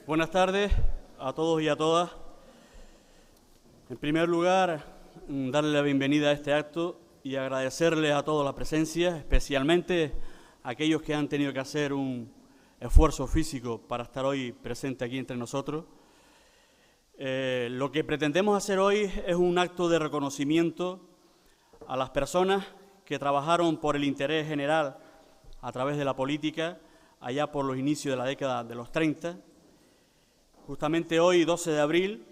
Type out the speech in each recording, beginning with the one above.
Buenas tardes a todos y a todas. En primer lugar, darle la bienvenida a este acto y agradecerles a todos la presencia, especialmente a aquellos que han tenido que hacer un esfuerzo físico para estar hoy presente aquí entre nosotros. Lo que pretendemos hacer hoy es un acto de reconocimiento a las personas que trabajaron por el interés general a través de la política allá por los inicios de la década de los 30. Justamente hoy, 12 de abril,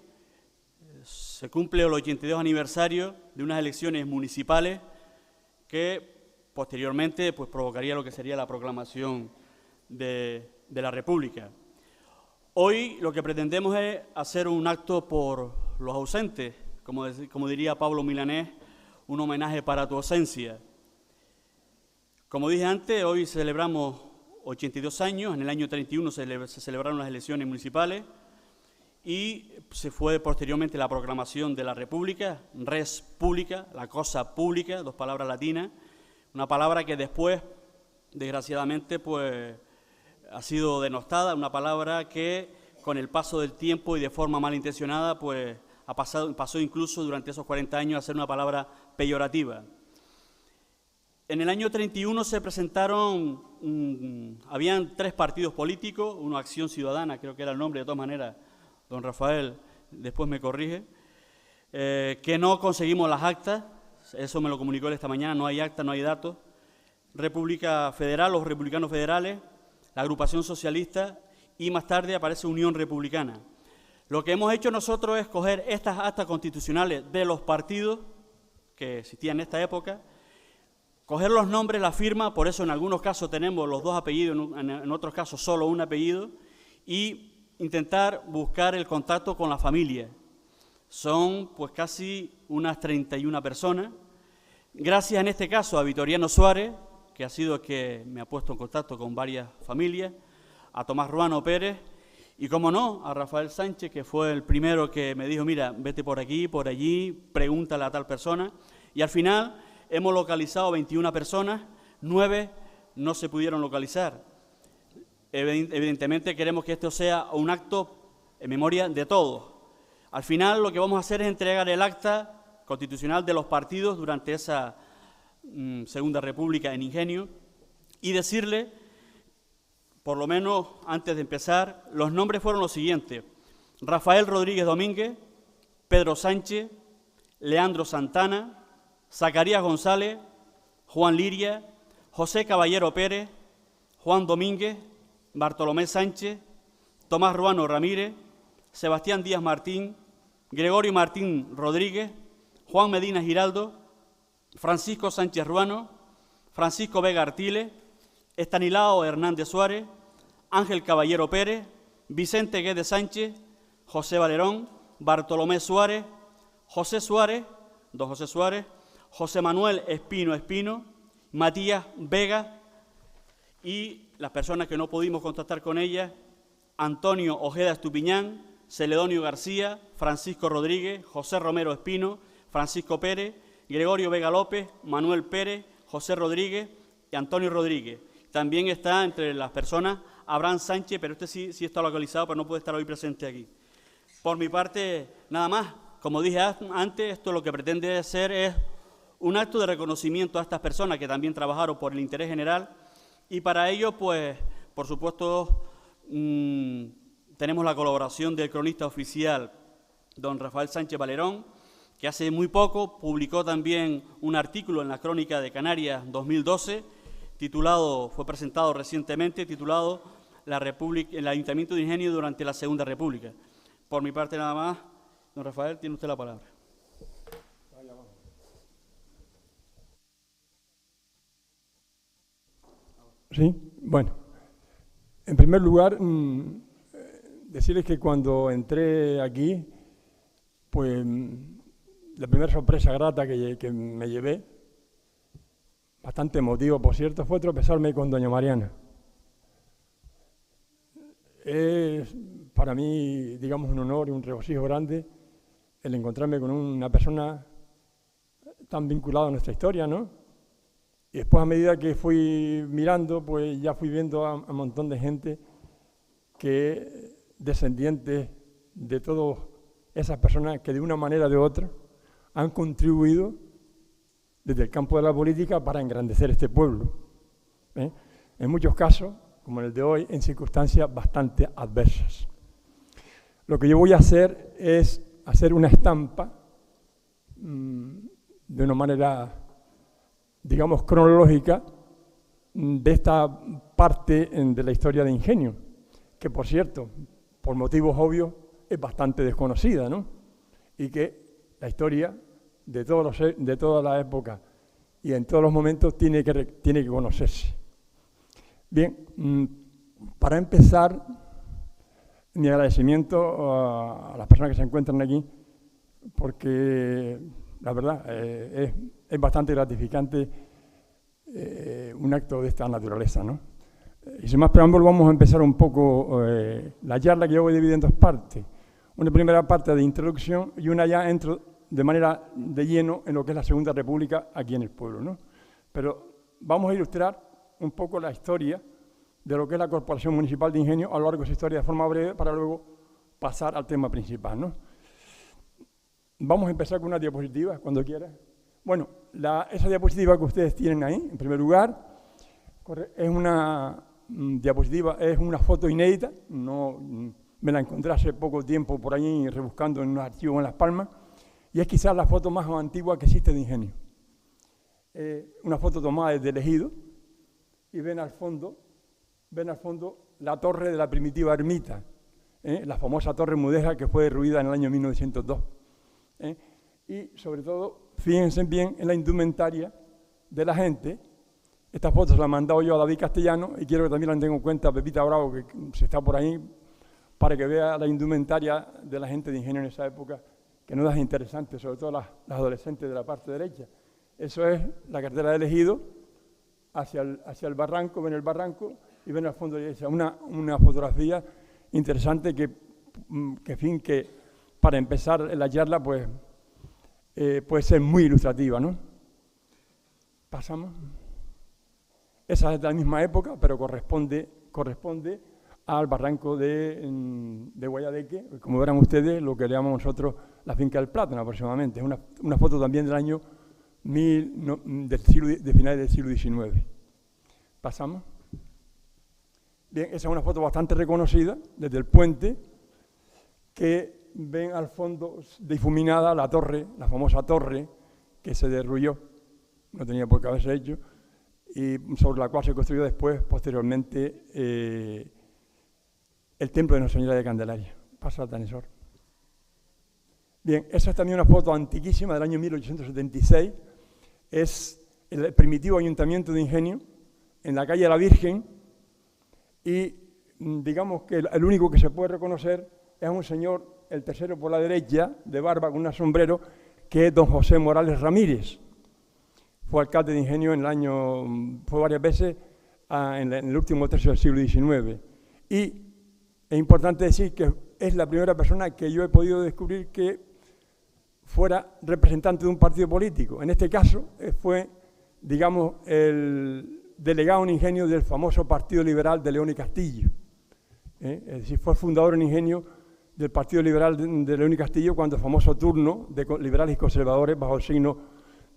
se cumple el 82 aniversario de unas elecciones municipales que posteriormente pues, provocaría lo que sería la proclamación de la República. Hoy lo que pretendemos es hacer un acto por los ausentes, como diría Pablo Milanés, un homenaje para tu ausencia. Como dije antes, hoy celebramos 82 años, en el año 31 se celebraron las elecciones municipales y se fue posteriormente la proclamación de la República, res publica, la cosa pública, dos palabras latinas, una palabra que después, desgraciadamente, pues ha sido denostada, una palabra que con el paso del tiempo y de forma malintencionada, pues pasó incluso durante esos 40 años a ser una palabra peyorativa. En el año 31 se presentaron, habían 3 partidos políticos, uno Acción Ciudadana, creo que era el nombre, de todas maneras, don Rafael después me corrige, que no conseguimos las actas, eso me lo comunicó él esta mañana, no hay actas, no hay datos. República Federal, los republicanos federales, la agrupación socialista y más tarde aparece Unión Republicana. Lo que hemos hecho nosotros es coger estas actas constitucionales de los partidos que existían en esta época, coger los nombres, la firma, por eso en algunos casos tenemos los 2 apellidos, en otros casos solo un apellido, y intentar buscar el contacto con la familia. Son pues casi unas 31 personas. Gracias en este caso a Vitoriano Suárez, que ha sido el que me ha puesto en contacto con varias familias, a Tomás Ruano Pérez y, como no, a Rafael Sánchez, que fue el primero que me dijo, mira, vete por aquí, por allí, pregúntale a tal persona. Y al final hemos localizado 21 personas, 9 no se pudieron localizar. Evidentemente queremos que esto sea un acto en memoria de todos. Al final lo que vamos a hacer es entregar el acta constitucional de los partidos durante esa Segunda República en Ingenio y decirle, por lo menos antes de empezar, los nombres fueron los siguientes: Rafael Rodríguez Domínguez, Pedro Sánchez, Leandro Santana, Zacarías González, Juan Liria, José Caballero Pérez, Juan Domínguez, Bartolomé Sánchez, Tomás Ruano Ramírez, Sebastián Díaz Martín, Gregorio Martín Rodríguez, Juan Medina Giraldo, Francisco Sánchez Ruano, Francisco Vega Artiles, Estanislao Hernández Suárez, Ángel Caballero Pérez, Vicente Guedes Sánchez, José Valerón, Bartolomé Suárez, José Suárez, don José Suárez, José Manuel Espino, Matías Vega y las personas que no pudimos contactar con ellas, Antonio Ojeda Estupiñán, Celedonio García, Francisco Rodríguez, José Romero Espino, Francisco Pérez, Gregorio Vega López, Manuel Pérez, José Rodríguez y Antonio Rodríguez. También está entre las personas Abraham Sánchez, pero este sí está localizado, pero no puede estar hoy presente aquí. Por mi parte, nada más. Como dije antes, esto lo que pretende hacer es un acto de reconocimiento a estas personas que también trabajaron por el interés general. Y para ello, pues, por supuesto, tenemos la colaboración del cronista oficial, don Rafael Sánchez Valerón, que hace muy poco publicó también un artículo en la Crónica de Canarias 2012, fue presentado recientemente, titulado El Ayuntamiento de Ingenio durante la Segunda República. Por mi parte, nada más. Don Rafael, tiene usted la palabra. Sí, bueno, en primer lugar, decirles que cuando entré aquí, pues la primera sorpresa grata que me llevé, bastante emotivo, por cierto, fue tropezarme con doña Mariana. Es para mí, digamos, un honor y un regocijo grande el encontrarme con una persona tan vinculada a nuestra historia, ¿no? Y después, a medida que fui mirando, pues ya fui viendo a un montón de gente que descendientes de todas esas personas que de una manera o de otra han contribuido desde el campo de la política para engrandecer este pueblo. En muchos casos, como en el de hoy, en circunstancias bastante adversas. Lo que yo voy a hacer es hacer una estampa de una manera, digamos, cronológica de esta parte de la historia de Ingenio, que por cierto, por motivos obvios, es bastante desconocida, ¿no? Y que la historia de toda la época y en todos los momentos tiene que conocerse. Bien, para empezar, mi agradecimiento a las personas que se encuentran aquí, porque la verdad es bastante gratificante un acto de esta naturaleza, ¿no? Y sin más preámbulo, vamos a empezar un poco la charla, que yo voy a dividir en dos partes. Una primera parte de introducción y una ya entro de manera de lleno en lo que es la Segunda República aquí en el pueblo, ¿no? Pero vamos a ilustrar un poco la historia de lo que es la Corporación Municipal de Ingenio a lo largo de su historia de forma breve, para luego pasar al tema principal, ¿no? Vamos a empezar con una diapositiva, cuando quiera. Bueno, esa diapositiva que ustedes tienen ahí, en primer lugar, es una diapositiva, es una foto inédita, no me la encontré hace poco tiempo por ahí rebuscando en unos archivos en Las Palmas, y es quizás la foto más antigua que existe de Ingenio. Una foto tomada desde el ejido, y ven al fondo la torre de la primitiva ermita, la famosa Torre Mudéjar, que fue derruida en el año 1902. Y sobre todo, fíjense bien en la indumentaria de la gente. Esta foto se la he mandado yo a David Castellano y quiero que también la tenga en cuenta Pepita Bravo, que se está por ahí, para que vea la indumentaria de la gente de Ingenio en esa época, que no es interesante, sobre todo las adolescentes de la parte derecha. Eso es la carretera del ejido, hacia el barranco, ven el barranco y ven al fondo de la iglesia. Una fotografía interesante que para empezar la charla, pues, puede ser muy ilustrativa, ¿no? Pasamos. Esa es de la misma época, pero corresponde al barranco de Guayadeque, como verán ustedes, lo que le llamamos nosotros la finca del Plátano aproximadamente. Es una foto también del año de finales del siglo XIX. Pasamos. Bien, esa es una foto bastante reconocida desde el puente, que ven al fondo difuminada la torre, la famosa torre que se derrulló, no tenía por qué haberse hecho, y sobre la cual se construyó después, posteriormente, el templo de Nuestra Señora de Candelaria. Pasa, Tanesor. Bien, esa es también una foto antiquísima del año 1876. Es el primitivo ayuntamiento de Ingenio, en la calle de la Virgen, y digamos que el único que se puede reconocer es un señor, el tercero por la derecha, de barba con un sombrero, que es don José Morales Ramírez. Fue alcalde de Ingenio fue varias veces en el último tercio del siglo XIX. Y es importante decir que es la primera persona que yo he podido descubrir que fuera representante de un partido político. En este caso fue, digamos, el delegado en Ingenio del famoso Partido Liberal de León y Castillo. Es decir, fue fundador en Ingenio del Partido Liberal de León y Castillo cuando el famoso turno de liberales y conservadores bajo el signo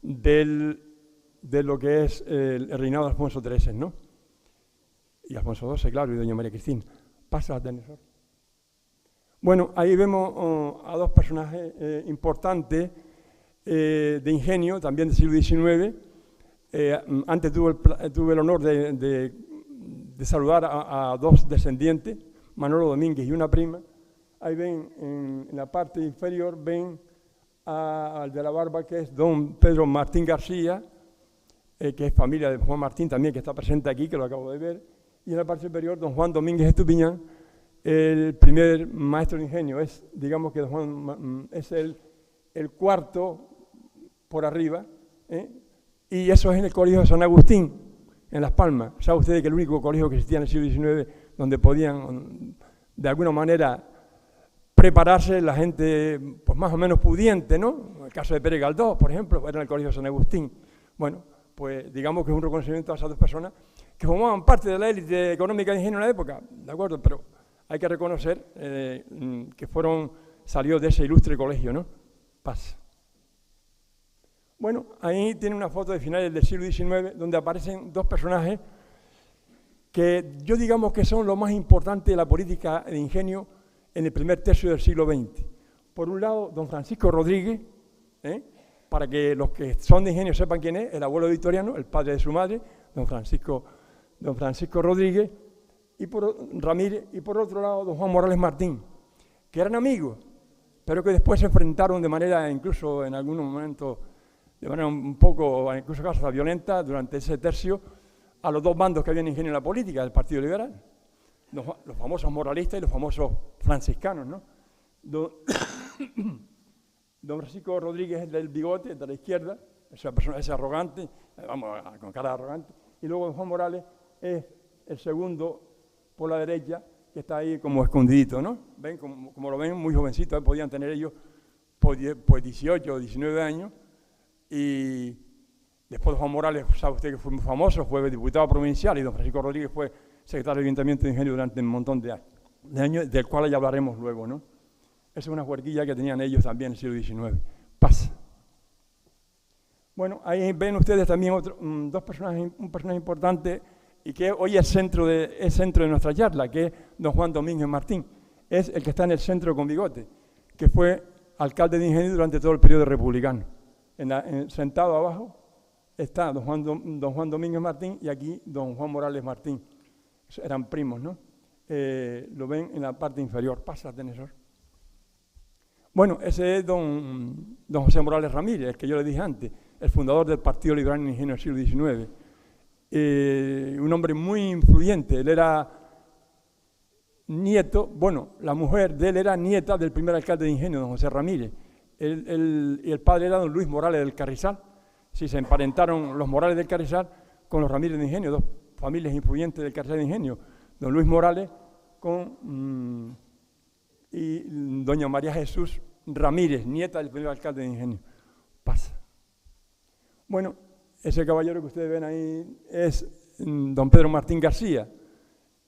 de lo que es el reinado de Alfonso XIII, ¿no? Y Alfonso XII, claro, y doña María Cristina. Pasa, Tanesor. Bueno, ahí vemos a dos personajes importantes de Ingenio, también del siglo XIX. Antes tuve el honor de saludar a dos descendientes, Manolo Domínguez y una prima. Ahí ven, en la parte inferior, ven al de la barba, que es don Pedro Martín García, que es familia de Juan Martín también, que está presente aquí, que lo acabo de ver. Y en la parte superior, don Juan Domínguez Estupiñán, el primer maestro de Ingenio. Digamos que don Juan es el cuarto por arriba, y eso es en el Colegio de San Agustín, en Las Palmas. Sabe ustedes que el único colegio que existía en el siglo XIX donde podían, de alguna manera, prepararse la gente pues más o menos pudiente, ¿no? El caso de Pérez Galdós, por ejemplo, era en el Colegio de San Agustín. Bueno, pues digamos que es un reconocimiento a esas dos personas que formaban parte de la élite económica de Ingenio en la época, ¿de acuerdo? Pero hay que reconocer que salió de ese ilustre colegio, ¿no? Paz. Bueno, ahí tiene una foto de finales del siglo XIX donde aparecen dos personajes que yo digamos que son lo más importante de la política de ingenio en el primer tercio del siglo XX. Por un lado, don Francisco Rodríguez, para que los que son de ingenio sepan quién es, el abuelo victoriano, el padre de su madre, don Francisco Rodríguez, Ramírez, y por otro lado, don Juan Morales Martín, que eran amigos, pero que después se enfrentaron de manera, incluso en algunos momentos, de manera un poco, incluso casi violenta, durante ese tercio, a los dos bandos que había en ingenio en la política, del Partido Liberal, los famosos moralistas y los famosos franciscanos, ¿no? Don Francisco Rodríguez es del bigote, de la izquierda, esa persona es arrogante, con cara arrogante, y luego don Juan Morales es el segundo por la derecha, que está ahí como escondidito, ¿no? Ven, como lo ven, muy jovencitos, podían tener ellos pues 18 o 19 años, y después Juan Morales, sabe usted que fue muy famoso, fue diputado provincial, y don Francisco Rodríguez fue secretario del Ayuntamiento de Ingenio durante un montón de años, del cual ya hablaremos luego, ¿no? Esa es una huerquilla que tenían ellos también en el siglo XIX. Paz. Bueno, ahí ven ustedes también un personaje importante y que hoy es centro de nuestra charla, que es don Juan Domínguez Martín. Es el que está en el centro con bigote, que fue alcalde de Ingenio durante todo el periodo republicano. Sentado abajo está don Juan Domínguez Martín y aquí don Juan Morales Martín. Eran primos, ¿no? Lo ven en la parte inferior. Pasa, Tenesor. Bueno, ese es don José Morales Ramírez, el que yo le dije antes, el fundador del Partido Liberal en Ingenio del siglo XIX. Un hombre muy influyente. Él era nieto, bueno, la mujer de él era nieta del primer alcalde de Ingenio, don José Ramírez. Y el padre era don Luis Morales del Carrizal. Sí, se emparentaron los Morales del Carrizal con los Ramírez de Ingenio, dos familias influyentes del Carrizal de Ingenio. Don Luis Morales y doña María Jesús Ramírez, nieta del primer alcalde de Ingenio. Pasa. Bueno, ese caballero que ustedes ven ahí es don Pedro Martín García.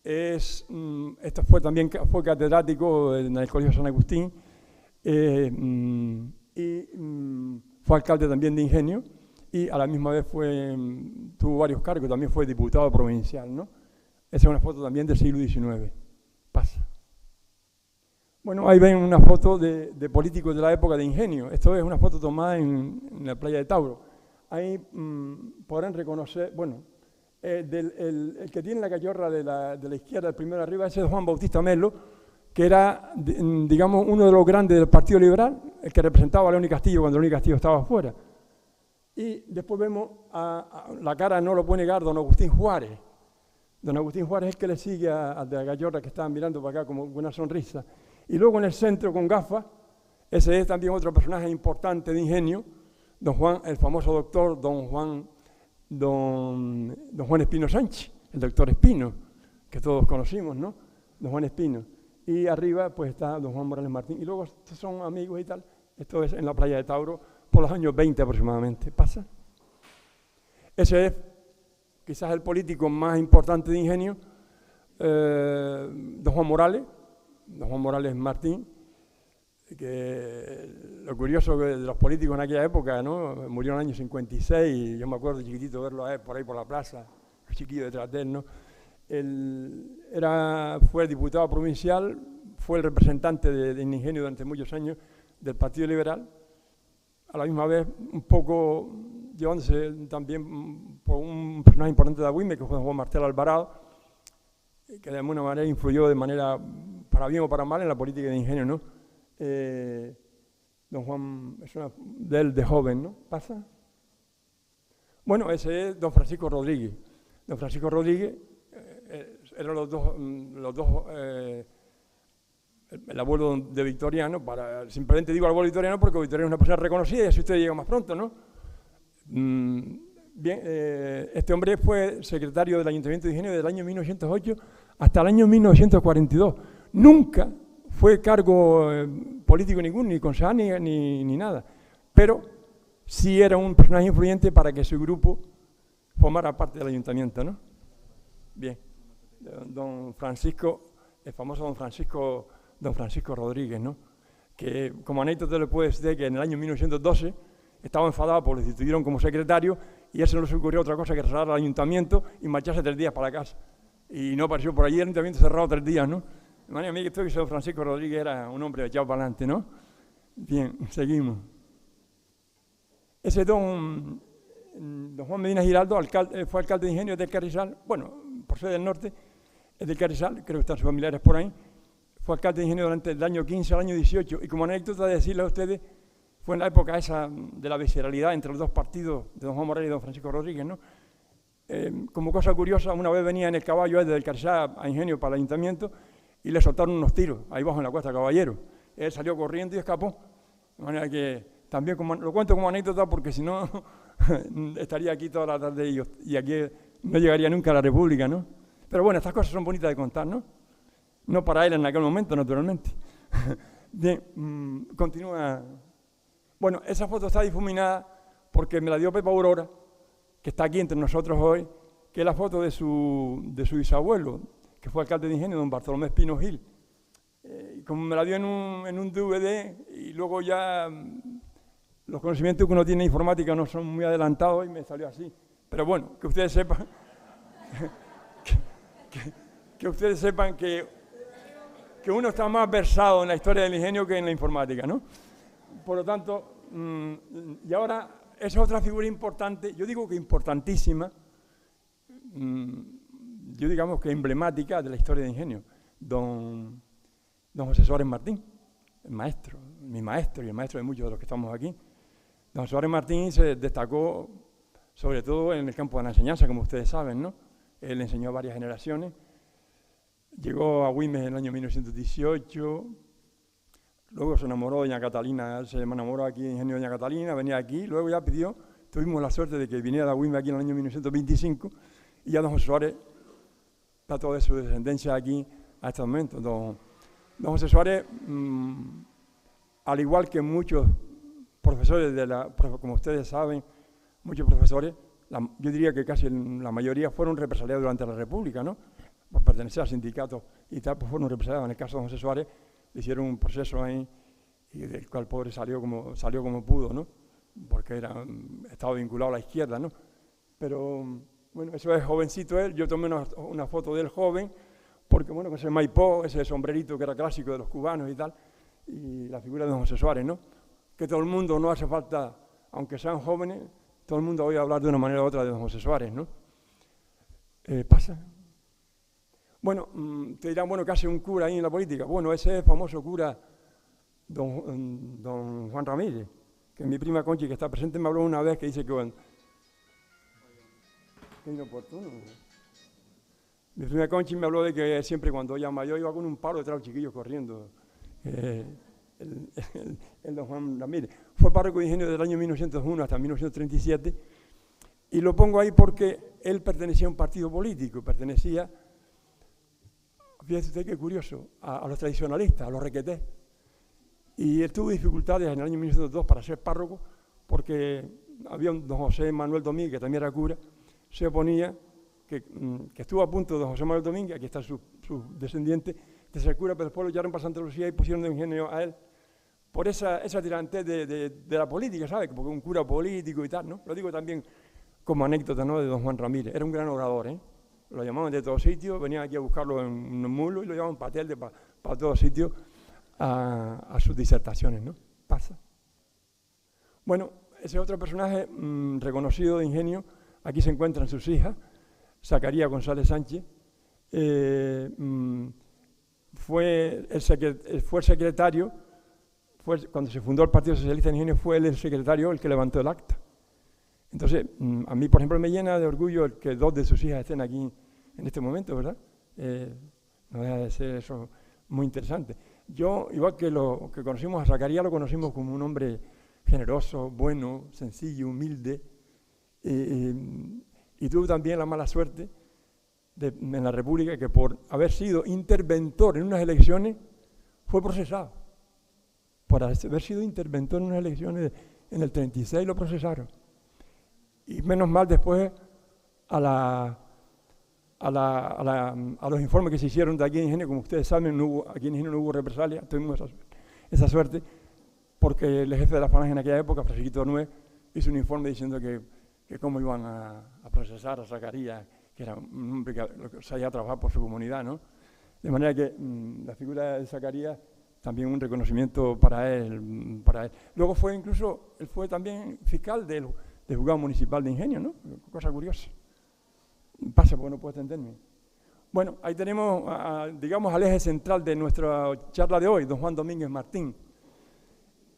Este fue catedrático en el Colegio San Agustín y fue alcalde también de Ingenio y a la misma vez tuvo varios cargos, también fue diputado provincial, ¿no? Esa es una foto también del siglo XIX. Pasa. Bueno, ahí ven una foto de políticos de la época de Ingenio. Esto es una foto tomada en la playa de Tauro. Ahí podrán reconocer, bueno, el que tiene la cachorra de la izquierda, el primero arriba, ese es Juan Bautista Melo, que era, digamos, uno de los grandes del Partido Liberal, el que representaba a León y Castillo cuando León y Castillo estaba afuera. Y después vemos, la cara no lo puede negar, don Agustín Juárez. Don Agustín Juárez es el que le sigue al de la cachorra que estaban mirando para acá como con una sonrisa. Y luego en el centro con gafas, ese es también otro personaje importante de Ingenio, don Juan, el famoso doctor don Juan Espino Sánchez, el doctor Espino, que todos conocimos, ¿no? Don Juan Espino. Y arriba pues está don Juan Morales Martín. Y luego estos son amigos y tal. Esto es en la playa de Tauro por los años 20 aproximadamente. ¿Pasa? Ese es quizás el político más importante de Ingenio, don Juan Morales Martín, que lo curioso de los políticos en aquella época, ¿no? Murió en el año 56 y yo me acuerdo chiquitito verlo a él por ahí por la plaza, el chiquillo detrás de él, ¿no? Él fue diputado provincial, fue el representante de Ingenio durante muchos años del Partido Liberal, a la misma vez un poco llevándose también por un personaje importante de Agüime, que fue Juan Martel Alvarado, que de alguna manera influyó de manera, para bien o para mal, en la política de Ingenio, ¿no? Don Juan, es una de él de joven, ¿no? ¿Pasa? Bueno, ese es don Francisco Rodríguez. Don Francisco Rodríguez eran los dos el abuelo de Victoriano, simplemente digo abuelo Victoriano porque Victoriano es una persona reconocida y así usted llega más pronto, ¿no? Bien, este hombre fue secretario del Ayuntamiento de Ingenio del año 1908 hasta el año 1942. Nunca fue cargo político ninguno, ni concejal ni nada, pero sí era un personaje influyente para que su grupo formara parte del ayuntamiento, ¿no? Bien, don Francisco el famoso don Francisco Rodríguez, ¿no? Que como anécdota le puedo decir que en el año 1912 estaba enfadado porque lo destituyeron como secretario y a él se no se ocurrió otra cosa que cerrar al ayuntamiento y marcharse 3 días para casa. Y no apareció por allí el ayuntamiento cerrado 3 días, ¿no? De manera que esto que don Francisco Rodríguez era un hombre echado para adelante, ¿no? Bien, seguimos. Ese don Juan Medina Giraldo fue alcalde de Ingenio del Carrizal, bueno, por ser del norte, es del Carrizal, creo que están sus familiares por ahí. Fue alcalde de Ingenio durante el año 15 al año 18, y como anécdota de decirle a ustedes, fue en la época esa de la visceralidad entre los dos partidos de don Juan Morales y don Francisco Rodríguez, ¿no? Como cosa curiosa, una vez venía en el caballo desde el Carrizal a Ingenio para el ayuntamiento y le soltaron unos tiros ahí abajo en la Cuesta Caballero. Él salió corriendo y escapó. De manera que también lo cuento como anécdota porque si no estaría aquí toda la tarde y aquí no llegaría nunca a la República, ¿no? Pero bueno, estas cosas son bonitas de contar, ¿no? No para él en aquel momento, naturalmente. Bien, continúa. Bueno, esa foto está difuminada porque me la dio Pepa Aurora, que está aquí entre nosotros hoy, que es la foto de su bisabuelo, que fue alcalde de Ingenio, don Bartolomé Espino Gil. Como me la dio en un DVD, y luego ya los conocimientos que uno tiene de informática no son muy adelantados y me salió así. Pero bueno, que ustedes sepan que ustedes sepan que uno está más versado en la historia del ingenio que en la informática, ¿no? Por lo tanto, y ahora esa es otra figura importante, yo digo que importantísima, yo digamos que emblemática de la historia del ingenio, don José Suárez Martín, el maestro, mi maestro y el maestro de muchos de los que estamos aquí. Don Suárez Martín se destacó sobre todo en el campo de la enseñanza, como ustedes saben, ¿no? Él enseñó a varias generaciones. Llegó a Güímez en el año 1918, luego se enamoró de doña Catalina, él se enamoró aquí en Ingenio de doña Catalina, venía aquí, luego ya tuvimos la suerte de que viniera a Güímez aquí en el año 1925, y ya don José Suárez está toda su descendencia aquí a este momento. Don José Suárez, al igual que muchos profesores, como ustedes saben, muchos profesores, yo diría que casi la mayoría fueron represaliados durante la República, ¿no? Por pertenecer a sindicatos y tal, pues fueron represaliados. En el caso de José Suárez, le hicieron un proceso ahí, y del cual el pobre salió como pudo, ¿no? Porque estaba vinculado a la izquierda, ¿no? Pero, bueno, eso es jovencito él, yo tomé una foto de él joven, porque, bueno, con ese maipó, ese sombrerito que era clásico de los cubanos y tal, y la figura de don José Suárez, ¿no? Que todo el mundo, no hace falta, aunque sean jóvenes, todo el mundo oye hablar de una manera u otra de don José Suárez, ¿no? ¿Pasa? Bueno, te dirán, bueno, ¿qué hace un cura ahí en la política? Bueno, ese famoso cura, don Juan Ramírez, que mi prima Conchi, que está presente, me habló una vez que dice que, bueno, qué inoportuno. Mi prima Conchi me habló de que siempre cuando llama yo iba con un palo detrás de los chiquillos corriendo. El don Juan Ramírez fue párroco de Ingenio del año 1901 hasta 1937, y lo pongo ahí porque él pertenecía a un partido político, pertenecía, fíjese usted qué curioso, a los tradicionalistas, a los requetés, y él tuvo dificultades en el año 1902 para ser párroco porque había un don José Manuel Domínguez, que también era cura, se oponía, que estuvo a punto de don José Manuel Domínguez, aquí está su descendiente, de ser cura, pero después lo llevaron para Santa Lucía y pusieron de ingenio a él por esa tirantez de la política, ¿sabe? Porque un cura político y tal, ¿no? Lo digo también como anécdota, ¿no?, de don Juan Ramírez. Era un gran orador, ¿eh? Lo llamaban de todos sitios, venían aquí a buscarlo en un mulo y lo llamaban para todos sitios a sus disertaciones, ¿no? Pasa. Bueno, ese otro personaje reconocido de ingenio, aquí se encuentran sus hijas, Zacarías González Sánchez, fue el secretario, cuando se fundó el Partido Socialista de Ingenio, fue el secretario el que levantó el acta. Entonces, a mí, por ejemplo, me llena de orgullo el que 2 de sus hijas estén aquí en este momento, ¿verdad? No deja de ser eso muy interesante. Yo, igual que lo que conocimos a Zacarías, lo conocimos como un hombre generoso, bueno, sencillo, humilde, y tuvo también la mala suerte en la República que por haber sido interventor en unas elecciones fue procesado. Por haber sido interventor en unas elecciones en el 36 lo procesaron. Y menos mal después a a los informes que se hicieron de aquí en Ingenio. Como ustedes saben, aquí en Ingenio no hubo represalia, tuvimos esa suerte, porque el jefe de la Falange en aquella época, Francisquito Nuez, hizo un informe diciendo que cómo iban a procesar a Zacarías, que era un hombre que sabía trabajar por su comunidad, ¿no? De manera que la figura de Zacarías, también un reconocimiento para él. Luego él fue también fiscal del juzgado municipal de Ingenio, ¿no? Cosa curiosa. Pasa porque no puedo entenderme. Bueno, ahí tenemos, digamos, al eje central de nuestra charla de hoy, don Juan Domínguez Martín,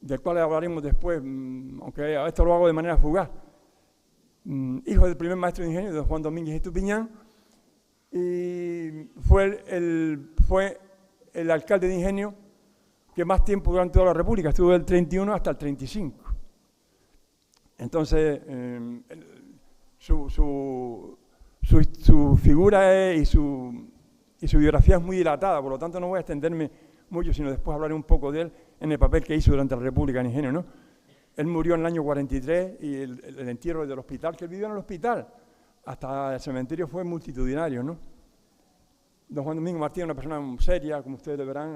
del cual hablaremos después, aunque esto lo hago de manera fugaz. Hijo del primer maestro de Ingenio, don Juan Domínguez Estupiñán, y fue el alcalde de Ingenio que más tiempo durante toda la República, estuvo del 31 hasta el 35. Entonces, su figura y su biografía es muy dilatada, por lo tanto no voy a extenderme mucho, sino después hablaré un poco de él en el papel que hizo durante la República en Ingenio, ¿no? Él murió en el año 43 y el entierro del hospital, que él vivió en el hospital, hasta el cementerio fue multitudinario, ¿no? Don Juan Domingo Martín, una persona seria, como ustedes lo verán,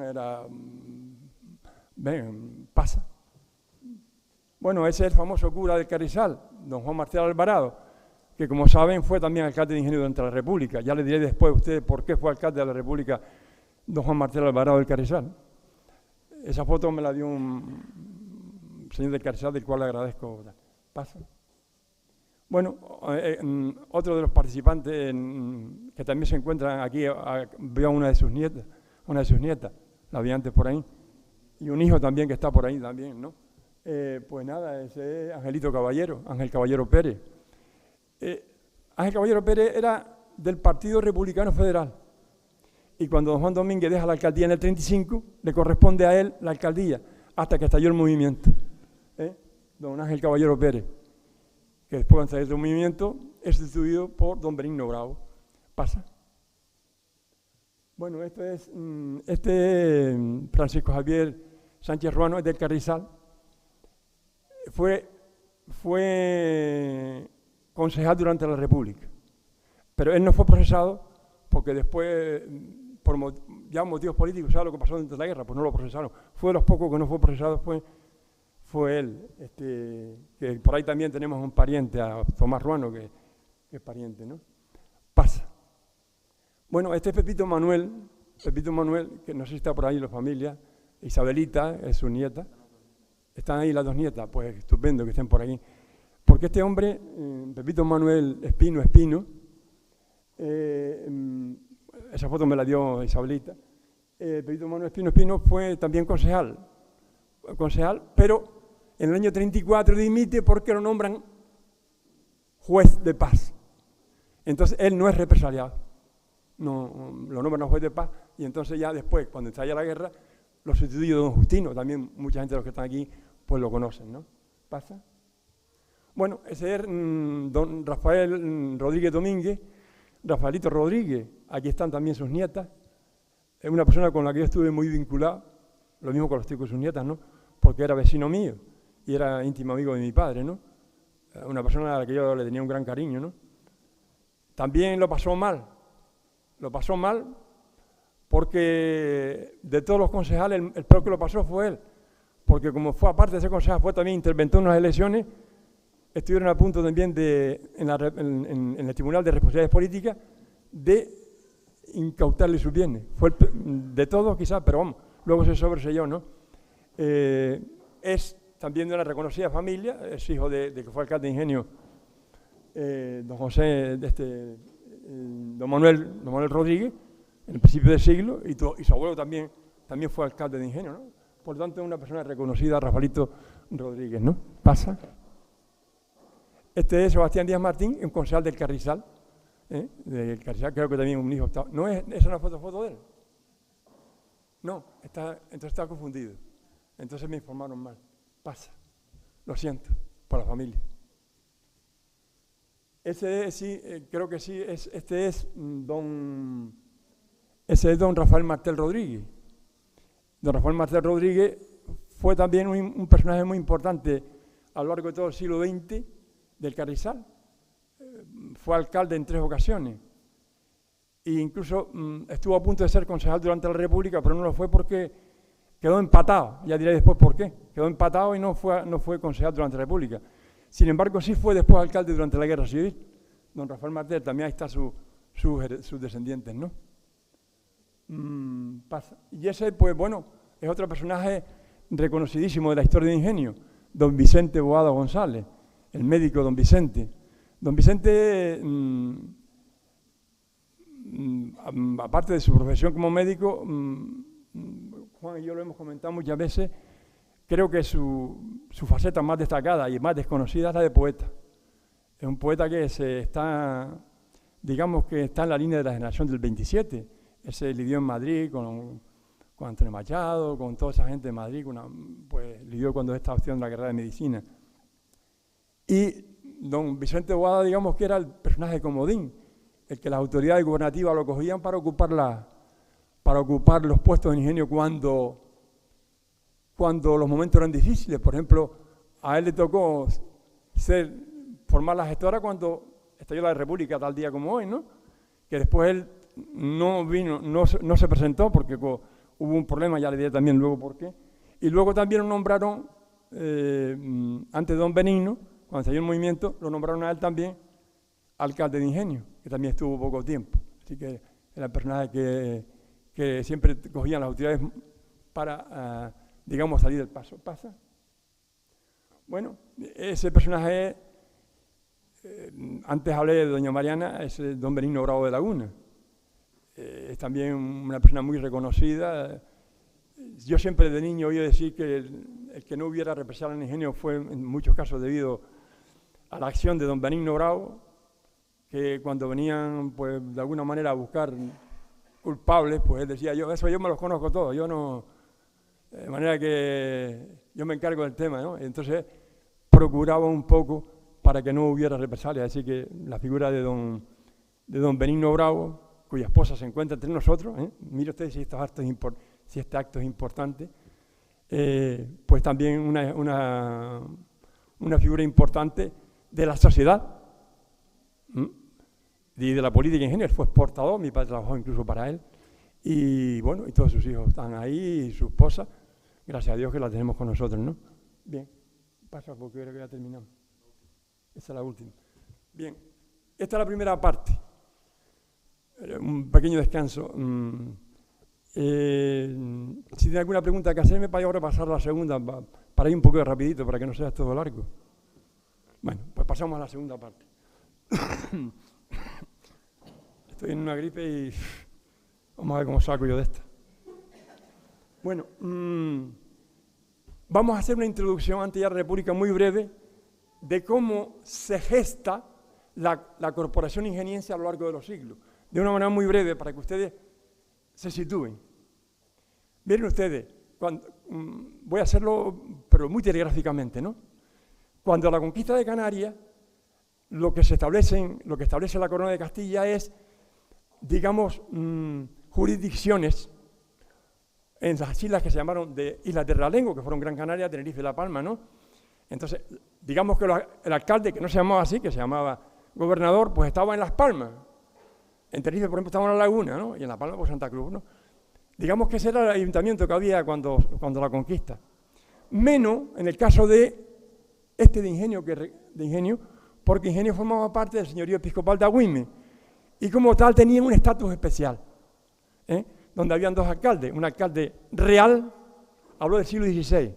pasa. Bueno, ese es el famoso cura del Carrizal, don Juan Marcial Alvarado, que como saben fue también alcalde de Ingenio durante la República. Ya les diré después a ustedes por qué fue alcalde de la República don Juan Marcial Alvarado del Carrizal. Esa foto me la dio un señor del Carrizal, del cual le agradezco. Pasa. Bueno, otro de los participantes que también se encuentran aquí, veo a una de sus nietas, la vi antes por ahí, y un hijo también que está por ahí también, ¿no? Pues nada, ese es Ángel Caballero Pérez. Ángel Caballero Pérez era del Partido Republicano Federal, y cuando don Juan Domínguez deja la alcaldía en el 35, le corresponde a él la alcaldía, hasta que estalló el movimiento. Don Ángel Caballero Pérez, que después de salir del movimiento es sustituido por don Benigno Bravo. Pasa. Bueno, este es Francisco Javier Sánchez Ruano, es del Carrizal. Fue concejal durante la República, pero él no fue procesado porque después, por motivos políticos, ¿sabes lo que pasó durante la guerra? Pues no lo procesaron. Fue de los pocos que no fue procesado, fue él, que por ahí también tenemos un pariente, a Tomás Ruano, que es pariente, ¿no? Pasa. Bueno, este es Pepito Manuel, que no sé si está por ahí la familia, Isabelita es su nieta, están ahí las dos nietas, pues estupendo que estén por aquí, porque este hombre, Pepito Manuel Espino, esa foto me la dio Isabelita, Pepito Manuel Espino fue también concejal, pero en el año 34 dimite porque lo nombran juez de paz. Entonces él no es represaliado, no, lo nombran juez de paz, y entonces ya después, cuando estalla la guerra, lo sustituye don Justino, también mucha gente de los que están aquí pues lo conocen, ¿no? ¿Pasa? Bueno, ese es don Rafael Rodríguez Domínguez, Rafaelito Rodríguez, aquí están también sus nietas, es una persona con la que yo estuve muy vinculado, lo mismo con sus nietas, ¿no? Porque era vecino mío y era íntimo amigo de mi padre, ¿no? Una persona a la que yo le tenía un gran cariño, ¿no? También lo pasó mal porque de todos los concejales el peor que lo pasó fue él, porque como fue aparte de ser concejal, fue también interventó en unas elecciones, estuvieron a punto también en el Tribunal de Responsabilidades Políticas de incautarle sus bienes. Fue de todos quizás, pero vamos, luego se sobreselló, ¿no? Es también de una reconocida familia, es hijo de que fue alcalde de Ingenio, don José, don Manuel Rodríguez, en el principio del siglo, y su abuelo también fue alcalde de Ingenio, ¿no? Por lo tanto, es una persona reconocida, Rafaelito Rodríguez, ¿no? Pasa. Este es Sebastián Díaz Martín, un concejal del Carrizal, del Carrizal, creo que también un hijo está. ¿No es esa una foto de él? No, entonces está confundido. Entonces me informaron mal. Pasa. Lo siento, por la familia. Ese sí, creo que sí, ese es don Rafael Martel Rodríguez. Don Rafael Martel Rodríguez fue también un personaje muy importante a lo largo de todo el siglo XX del Carrizal. Fue alcalde en 3 ocasiones. e incluso estuvo a punto de ser concejal durante la República, pero no lo fue porque quedó empatado. Ya diré después por qué. Quedó empatado y no fue concejal durante la República. Sin embargo, sí fue después alcalde durante la Guerra Civil. Don Rafael Martel, también ahí está sus descendientes, ¿no? Y ese, pues bueno, es otro personaje reconocidísimo de la historia de Ingenio, don Vicente Boada González, el médico don Vicente. Don Vicente, aparte de su profesión como médico, Juan y yo lo hemos comentado muchas veces, creo que su faceta más destacada y más desconocida es la de poeta. Es un poeta que digamos que está en la línea de la generación del 27. Ese lidió en Madrid con Antonio Machado, con toda esa gente de Madrid, pues lidió cuando estaba haciendo la carrera de medicina. Y don Vicente Boada, digamos que era el personaje comodín, el que las autoridades gubernativas lo cogían para ocupar los puestos de ingenio cuando los momentos eran difíciles. Por ejemplo, a él le tocó formar la gestora cuando estalló la República, tal día como hoy, ¿no? Que después él no se presentó porque hubo un problema, ya le diré también luego por qué. Y luego también lo nombraron, antes de don Benigno, cuando estalló el movimiento, lo nombraron a él también alcalde de Ingenio, que también estuvo poco tiempo. Así que era el personaje que siempre cogían las autoridades para, digamos, salir del paso. ¿Pasa? Bueno, ese personaje, antes hablé de doña Mariana, es don Benigno Bravo de Laguna. Es también una persona muy reconocida. Yo siempre de niño oí decir que el que no hubiera represalias en Ingenio fue en muchos casos debido a la acción de don Benigno Bravo, que cuando venían, pues, de alguna manera a buscar culpables, pues él decía, yo me los conozco todos, yo no, de manera que yo me encargo del tema, ¿no? Entonces procuraba un poco para que no hubiera represalias. Así que la figura de don Benigno Bravo, cuya esposa se encuentra entre nosotros, mire usted si este acto es importante, pues también una figura importante de la sociedad y de la política en general. Fue exportador, mi padre trabajó incluso para él, y bueno, y todos sus hijos están ahí, y su esposa, gracias a Dios que la tenemos con nosotros, ¿no? Bien, pasa porque creo que ya terminamos. Esta es la última. Bien, esta es la primera parte. Un pequeño descanso. Si tiene alguna pregunta que hacerme, para ahora pasar a la segunda, para ir un poco rapidito, para que no sea todo largo. Bueno, pues pasamos a la segunda parte. Estoy en una gripe y vamos a ver cómo saco yo de esta. Bueno, vamos a hacer una introducción ante ya la República muy breve de cómo se gesta la corporación ingeniense a lo largo de los siglos. De una manera muy breve para que ustedes se sitúen. Miren ustedes, voy a hacerlo, pero muy telegráficamente, ¿no? Cuando la conquista de Canarias, lo que establece la Corona de Castilla es, digamos, jurisdicciones en las islas que se llamaron de Islas de Realengo, que fueron Gran Canaria, Tenerife y La Palma, ¿no? Entonces, digamos que el alcalde, que no se llamaba así, que se llamaba gobernador, pues estaba en Las Palmas. En Tenerife, por ejemplo, estaba en La Laguna, ¿no? Y en La Palma, pues Santa Cruz, ¿no? Digamos que ese era el ayuntamiento que había cuando la conquista. Menos en el caso de Ingenio, porque Ingenio formaba parte del señorío episcopal de Agüime, y como tal tenía un estatus especial, donde habían dos alcaldes, un alcalde real, habló del siglo XVI,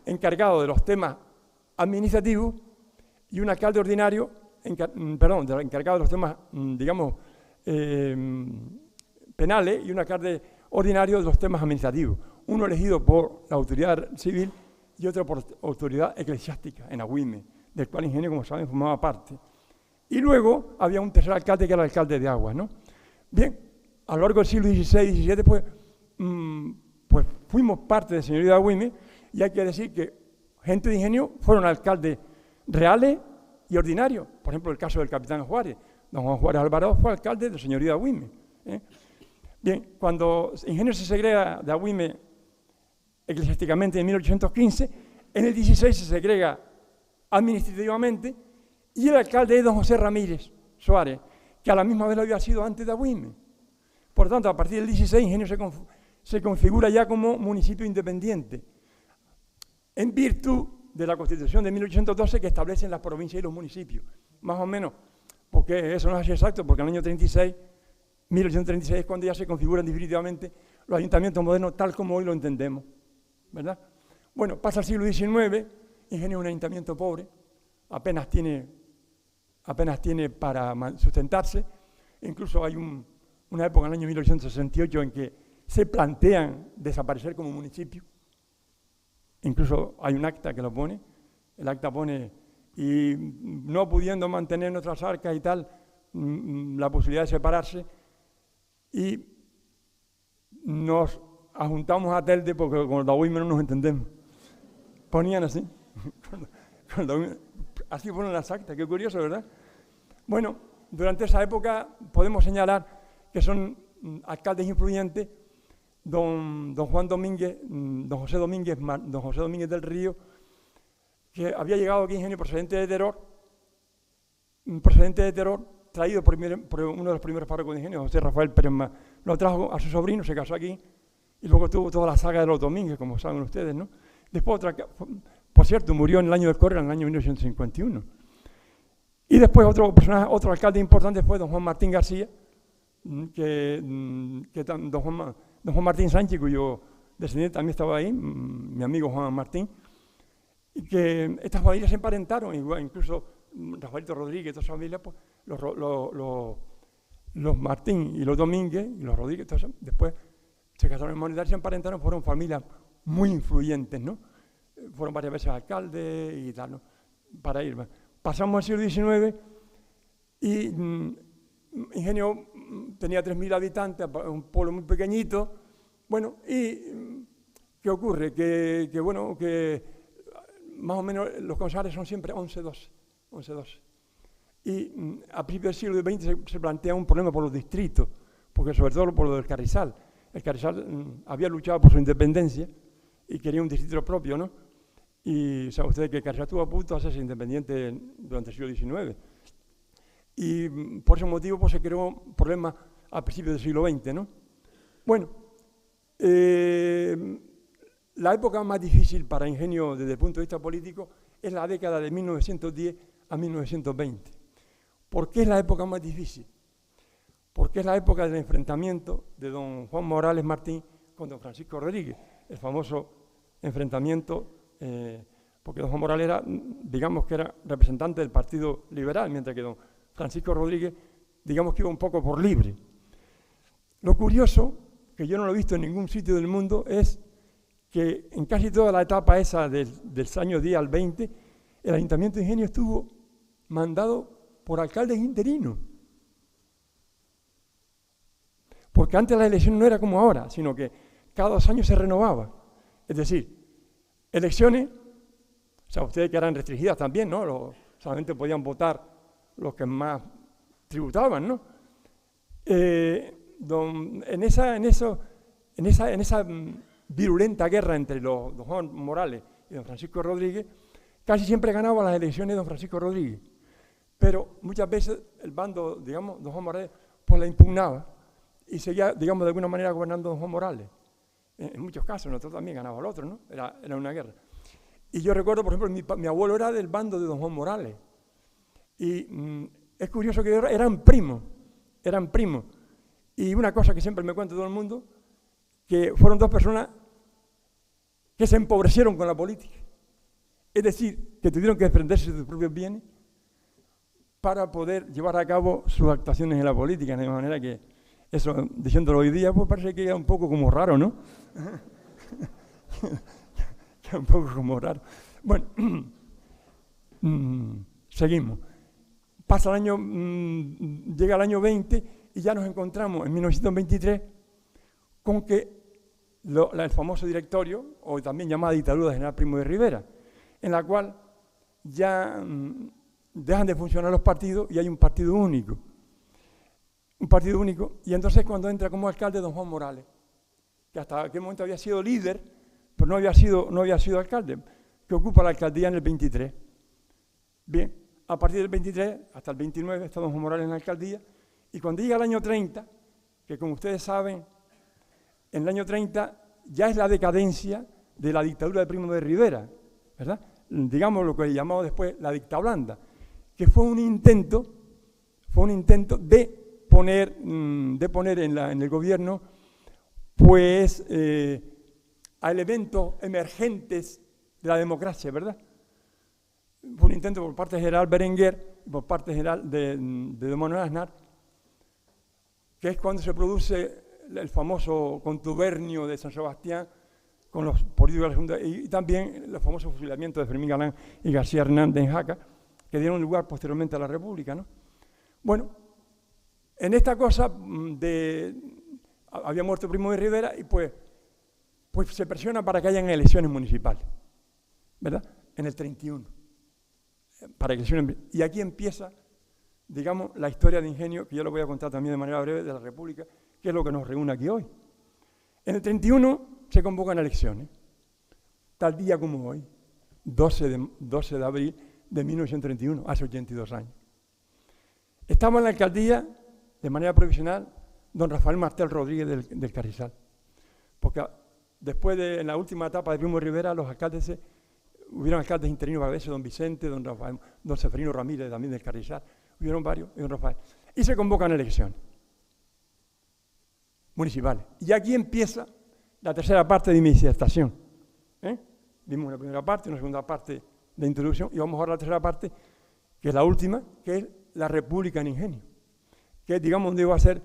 encargado de los temas administrativos, y un alcalde ordinario, encargado de los temas, digamos, penales, y un alcalde ordinario de los temas administrativos, uno elegido por la autoridad civil y otro por autoridad eclesiástica en Agüime, del cual Ingenio, como saben, formaba parte. Y luego había un tercer alcalde que era el alcalde de Aguas, ¿no? Bien, a lo largo del siglo XVI y XVII, pues fuimos parte del señorío de Agüime, y hay que decir que gente de Ingenio fueron alcaldes reales y ordinarios. Por ejemplo, el caso del capitán Juárez. Don Juan Juárez Alvarado fue alcalde del señorío de Agüime. Bien, cuando Ingenio se segrega de Agüime eclesiásticamente en 1815, en el 16 se segrega administrativamente, y el alcalde es don José Ramírez Suárez, que a la misma vez lo había sido antes de Agüime. Por lo tanto, a partir del 16, Ingenio se configura ya como municipio independiente, en virtud de la Constitución de 1812 que establecen las provincias y los municipios, más o menos, porque eso no es así exacto, porque en el año 1836 es cuando ya se configuran definitivamente los ayuntamientos modernos tal como hoy lo entendemos, ¿verdad? Bueno, pasa el siglo XIX, Ingenio es un ayuntamiento pobre, apenas tiene para sustentarse, incluso hay una época en el año 1868 en que se plantean desaparecer como municipio, incluso hay un acta que lo pone, el acta pone, y no pudiendo mantener nuestras arcas y tal, la posibilidad de separarse, y nos ajuntamos a Telde porque con el Daoísmo no nos entendemos. Ponían así, así ponen las actas, qué curioso, ¿verdad? Bueno, durante esa época podemos señalar que son alcaldes influyentes don José Domínguez del Río, que había llegado aquí Ingenio procedente de Teror, traído por uno de los primeros párrocos de Ingenio, José Rafael Pérez Más. Lo trajo a su sobrino, se casó aquí, y luego tuvo toda la saga de los Domínguez, como saben ustedes, ¿no? Después por cierto, murió en el año del cólera, en el año 1951. Y después otro alcalde importante fue don Juan Martín García, don Juan Martín Sánchez, cuyo descendiente también estaba ahí, mi amigo Juan Martín, y que estas familias se emparentaron, incluso Rafaelito Rodríguez, todas esas familias, pues, los Martín y los Domínguez y los Rodríguez, después se casaron en Monedar, se emparentaron, fueron familias muy influyentes, ¿no? Fueron varias veces alcaldes y tal, ¿no? Para ir. Pasamos al siglo XIX y Ingenio tenía 3.000 habitantes, un pueblo muy pequeñito. Bueno, y ¿qué ocurre? Que más o menos los concejales son siempre 11-12. Y a principios del siglo XX se plantea un problema por los distritos, porque sobre todo por lo del Carrizal. El Carrizal había luchado por su independencia y quería un distrito propio, ¿no? Y saben ustedes que el Carrizal estuvo a punto de hacerse independiente durante el siglo XIX. Y por ese motivo pues, se creó un problema a principios del siglo XX, ¿no? Bueno, la época más difícil para Ingenio desde el punto de vista político es la década de 1910 a 1920. ¿Por qué es la época más difícil? Porque es la época del enfrentamiento de don Juan Morales Martín con don Francisco Rodríguez, el famoso enfrentamiento, porque don Juan Morales era, digamos que era representante del Partido Liberal, mientras que don Francisco Rodríguez, digamos que iba un poco por libre. Lo curioso, que yo no lo he visto en ningún sitio del mundo, es que en casi toda la etapa esa del año 10 al 20, el Ayuntamiento de Ingenio estuvo mandado por alcaldes interinos. Porque antes la elección no era como ahora, sino que cada 2 años se renovaba. Es decir, elecciones, o sea, ustedes que eran restringidas también, ¿no? Solamente podían votar los que más tributaban, ¿no? En esa virulenta guerra entre don Juan Morales y don Francisco Rodríguez, casi siempre ganaba las elecciones don Francisco Rodríguez. Pero muchas veces el bando, digamos, don Juan Morales, pues la impugnaba y seguía, digamos, de alguna manera gobernando don Juan Morales. En muchos casos, nosotros también ganaba el otro, ¿no? Era una guerra. Y yo recuerdo, por ejemplo, mi abuelo era del bando de don Juan Morales. Y es curioso que eran primos. Y una cosa que siempre me cuenta todo el mundo, que fueron 2 personas que se empobrecieron con la política. Es decir, que tuvieron que desprenderse de sus propios bienes para poder llevar a cabo sus actuaciones en la política, de manera que eso, diciéndolo hoy día, pues parece que era un poco como raro, ¿no? Que un poco como raro. Bueno, seguimos. Pasa el año, llega el año 20 y ya nos encontramos en 1923 con que el famoso directorio, o también llamada dictadura de General Primo de Rivera, en la cual ya dejan de funcionar los partidos y hay un partido único. Y entonces cuando entra como alcalde don Juan Morales, que hasta aquel momento había sido líder, pero no había sido alcalde, que ocupa la alcaldía en el 23. Bien, a partir del 23 hasta el 29 está don Juan Morales en la alcaldía, y cuando llega el año 30, que, como ustedes saben, en el año 30 ya es la decadencia de la dictadura de Primo de Rivera, ¿verdad? Digamos lo que llamamos después la dictadura blanda, que fue un intento de poner en el gobierno pues a elementos emergentes de la democracia, ¿verdad? Fue un intento por parte del general Berenguer y por parte general de don Manuel Aznar, que es cuando se produce el famoso contubernio de San Sebastián con los políticos de la Junta, y también los famosos fusilamientos de Fermín Galán y García Hernández en Jaca, que dieron lugar posteriormente a la República, ¿no? Bueno, en esta cosa había muerto Primo de Rivera y pues se presiona para que hayan elecciones municipales, ¿verdad? En el 31. Para elecciones. Y aquí empieza, digamos, la historia de ingenio, que yo lo voy a contar también de manera breve, de la República, que es lo que nos reúne aquí hoy. En el 31 se convocan elecciones, tal día como hoy, 12 de abril de 1931, hace 82 años. Estaba en la alcaldía, de manera provisional, don Rafael Martel Rodríguez del Carrizal, porque después en la última etapa de Primo de Rivera, hubieron alcaldes interinos varios, don Vicente, don Rafael, don Seferino Ramírez, también del Carrizal, hubieron varios, y don Rafael. Y se convocan elecciones municipales. Y aquí empieza la tercera parte de mi disertación. Vimos una primera parte, una segunda parte de introducción, y vamos ahora a la tercera parte, que es la última, que es la República en Ingenio, que es, digamos, donde voy a hacer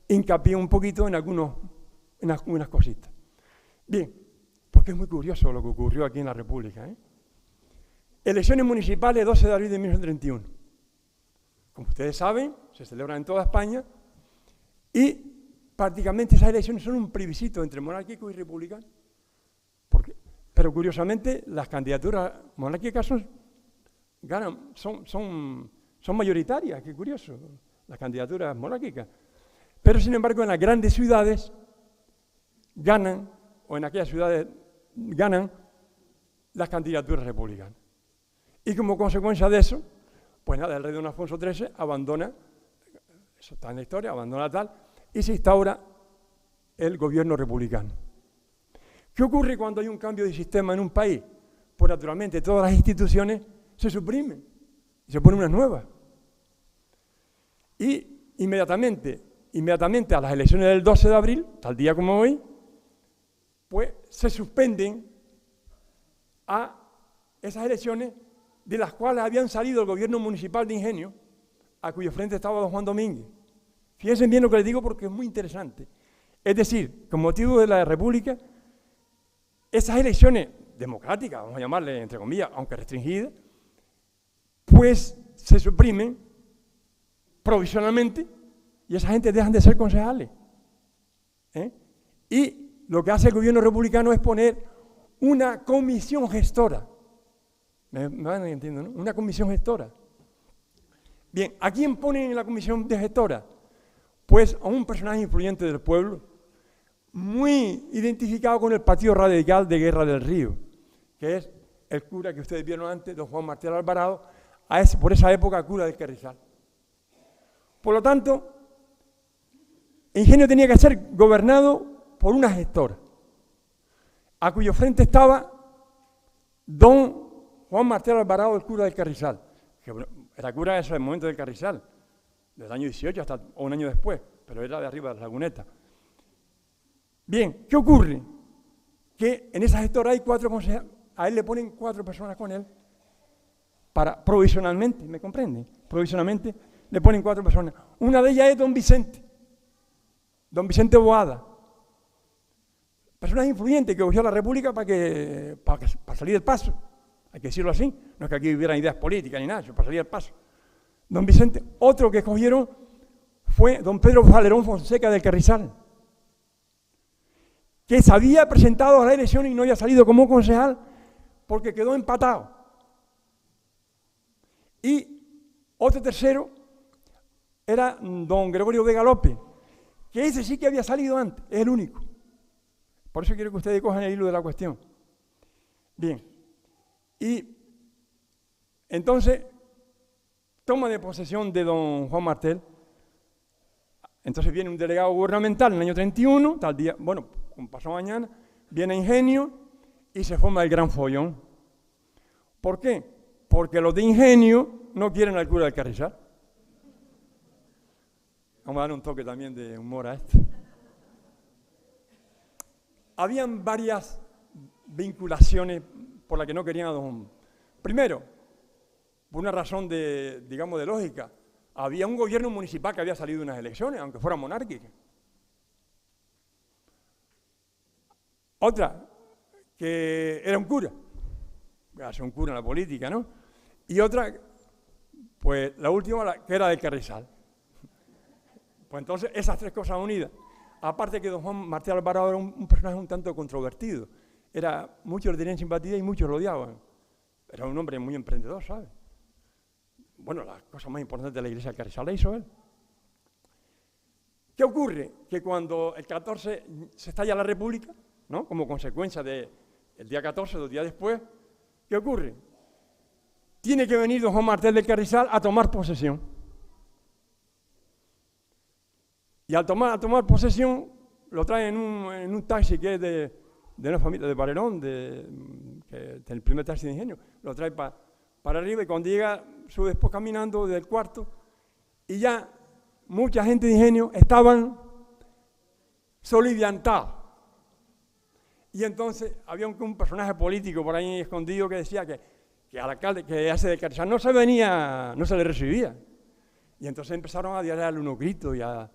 hincapié un poquito en algunas cositas. Bien, porque es muy curioso lo que ocurrió aquí en la República. Elecciones municipales 12 de abril de 1931. Como ustedes saben, se celebran en toda España y prácticamente esas elecciones son un plebiscito entre monárquico y republicano. Pero curiosamente las candidaturas monárquicas son mayoritarias, qué curioso, las candidaturas monárquicas. Pero sin embargo en las grandes ciudades ganan, o en aquellas ciudades ganan las candidaturas republicanas. Y como consecuencia de eso, pues nada, el rey don Alfonso XIII abandona, eso está en la historia, abandona tal, y se instaura el gobierno republicano. ¿Qué ocurre cuando hay un cambio de sistema en un país? Pues naturalmente todas las instituciones se suprimen y se ponen unas nuevas. Y inmediatamente a las elecciones del 12 de abril, tal día como hoy, pues se suspenden a esas elecciones de las cuales habían salido el gobierno municipal de Ingenio, a cuyo frente estaba don Juan Domínguez. Fíjense bien lo que les digo porque es muy interesante. Es decir, con motivo de la República, esas elecciones democráticas, vamos a llamarle entre comillas, aunque restringidas, pues se suprimen provisionalmente y esa gente dejan de ser concejales. Y lo que hace el gobierno republicano es poner una comisión gestora. ¿Me van entendiendo, no? Una comisión gestora. Bien, ¿a quién ponen en la comisión de gestora? Pues a un personaje influyente del pueblo, muy identificado con el Partido Radical de Guerra del Río, que es el cura que ustedes vieron antes, don Juan Martel Alvarado, por esa época cura del Carrizal. Por lo tanto, Ingenio tenía que ser gobernado por una gestora, a cuyo frente estaba don Juan Martel Alvarado, el cura del Carrizal, que era cura en ese momento del Carrizal, del año 18 hasta un año después, pero era de arriba de la Laguneta. Bien, ¿qué ocurre? Que en esa gestora hay 4 consejeros, a él le ponen 4 personas con él, provisionalmente, ¿me comprenden? Provisionalmente le ponen 4 personas. Una de ellas es don Vicente Boada, personaje influyente que cogió a la República para salir del paso, hay que decirlo así, no es que aquí hubieran ideas políticas ni nada, para salir del paso. Don Vicente, otro que escogieron fue don Pedro Valerón Fonseca del Carrizal, que se había presentado a la elección y no había salido como concejal porque quedó empatado. Y otro tercero era don Gregorio Vega López, que ese sí que había salido antes, es el único. Por eso quiero que ustedes cojan el hilo de la cuestión. Bien, y entonces toma de posesión de don Juan Martel Entonces viene un delegado gubernamental en el año 31, tal día, bueno, como pasó mañana, viene Ingenio y se forma el gran follón. ¿Por qué? Porque los de Ingenio no quieren al cura del Carrizal. Vamos a dar un toque también de humor a esto. Habían varias vinculaciones por las que no querían a don... Primero, por una razón de, digamos, de lógica. Había un gobierno municipal que había salido de unas elecciones, aunque fueran monárquicas. Otra, que era un cura. Hace un cura en la política, ¿no? Y otra, pues la última, que era del Carrizal. Pues entonces, esas tres cosas unidas. Aparte que don Juan Martel Alvarado era un personaje un tanto controvertido. Muchos le tenían simpatía y muchos lo odiaban. Era un hombre muy emprendedor, ¿sabes? Bueno, la cosa más importante de la iglesia del Carrizal la hizo él. ¿Qué ocurre? Que cuando el 14 se estalla la República, ¿no? Como consecuencia del día 14, 2 días después, ¿qué ocurre? Tiene que venir don Juan Martel del Carrizal a tomar posesión. Y al tomar posesión, lo traen en un taxi que es de una familia de Barerón, del primer taxi de Ingenio, lo trae para arriba y cuando llega, sube después caminando del cuarto y ya mucha gente de Ingenio estaban soliviantados. Y entonces había un personaje político por ahí escondido que decía que al alcalde que hace de Carrizal no se le recibía. Y entonces empezaron a darle unos gritos y a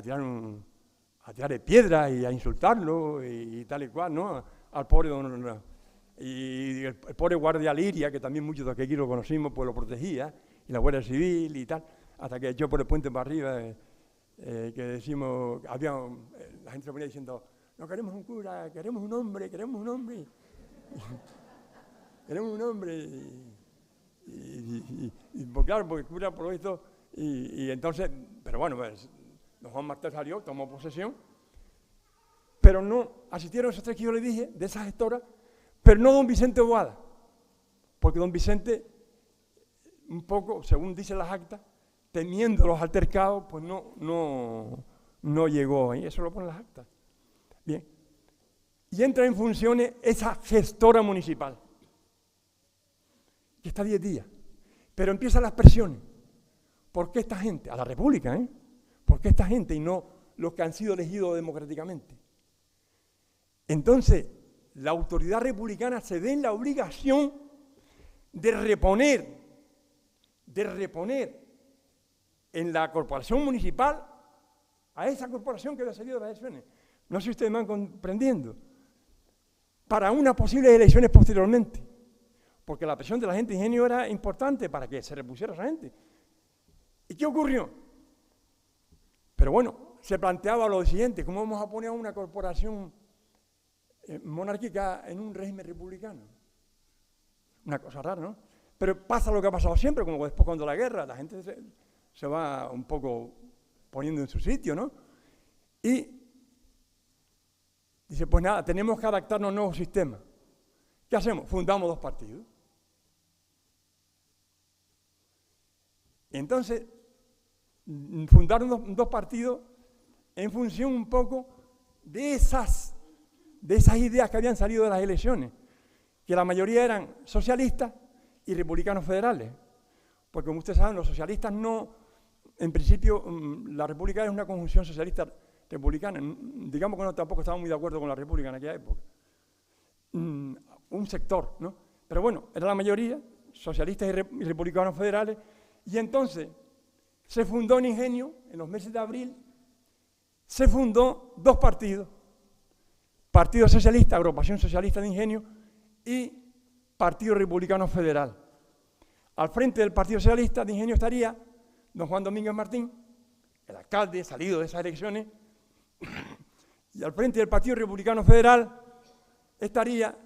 tirarle piedras y a insultarlo y tal y cual, ¿no? Al pobre y el pobre guardia Liria, que también muchos de aquí lo conocimos, pues lo protegía, y la Guardia Civil y tal, hasta que echó por el puente para arriba, que decimos, la gente se ponía diciendo, no queremos un cura, queremos un hombre, queremos un hombre. Queremos un hombre. Y claro, porque el cura por lo visto, y entonces, pero bueno, pues, don Juan Martel salió, tomó posesión, pero no asistieron esos tres que yo le dije, de esa gestora, pero no don Vicente Boada, porque don Vicente, un poco, según dicen las actas, temiendo los altercados, pues no llegó, y eso lo ponen las actas. Bien, y entra en funciones esa gestora municipal, que está 10 días, pero empiezan las presiones. ¿Por qué esta gente? A la República, ¿eh? ¿Por qué esta gente y no los que han sido elegidos democráticamente? Entonces, la autoridad republicana se ve en la obligación de reponer en la corporación municipal a esa corporación que había salido de las elecciones. No sé si ustedes me van comprendiendo. Para unas posibles elecciones posteriormente. Porque la presión de la gente de Ingenio era importante para que se repusiera esa gente. ¿Y qué ocurrió? Pero bueno, se planteaba lo siguiente: ¿cómo vamos a poner a una corporación monárquica en un régimen republicano? Una cosa rara, ¿no? Pero pasa lo que ha pasado siempre, como después cuando la guerra, la gente se va un poco poniendo en su sitio, ¿no? Y dice, pues nada, tenemos que adaptarnos a un nuevo sistema. ¿Qué hacemos? Fundamos 2 partidos. Entonces, fundaron dos partidos en función un poco de esas ideas que habían salido de las elecciones, que la mayoría eran socialistas y republicanos federales. Porque como ustedes saben, los socialistas no, en principio, la República es una conjunción socialista-republicana. Digamos que no tampoco estaban muy de acuerdo con la República en aquella época. Un sector, ¿no? Pero bueno, era la mayoría, socialistas y republicanos federales, y entonces se fundó en Ingenio, en los meses de abril, se fundó 2 partidos, Partido Socialista, Agrupación Socialista de Ingenio, y Partido Republicano Federal. Al frente del Partido Socialista de Ingenio estaría don Juan Domínguez Martín, el alcalde salido de esas elecciones, y al frente del Partido Republicano Federal estaría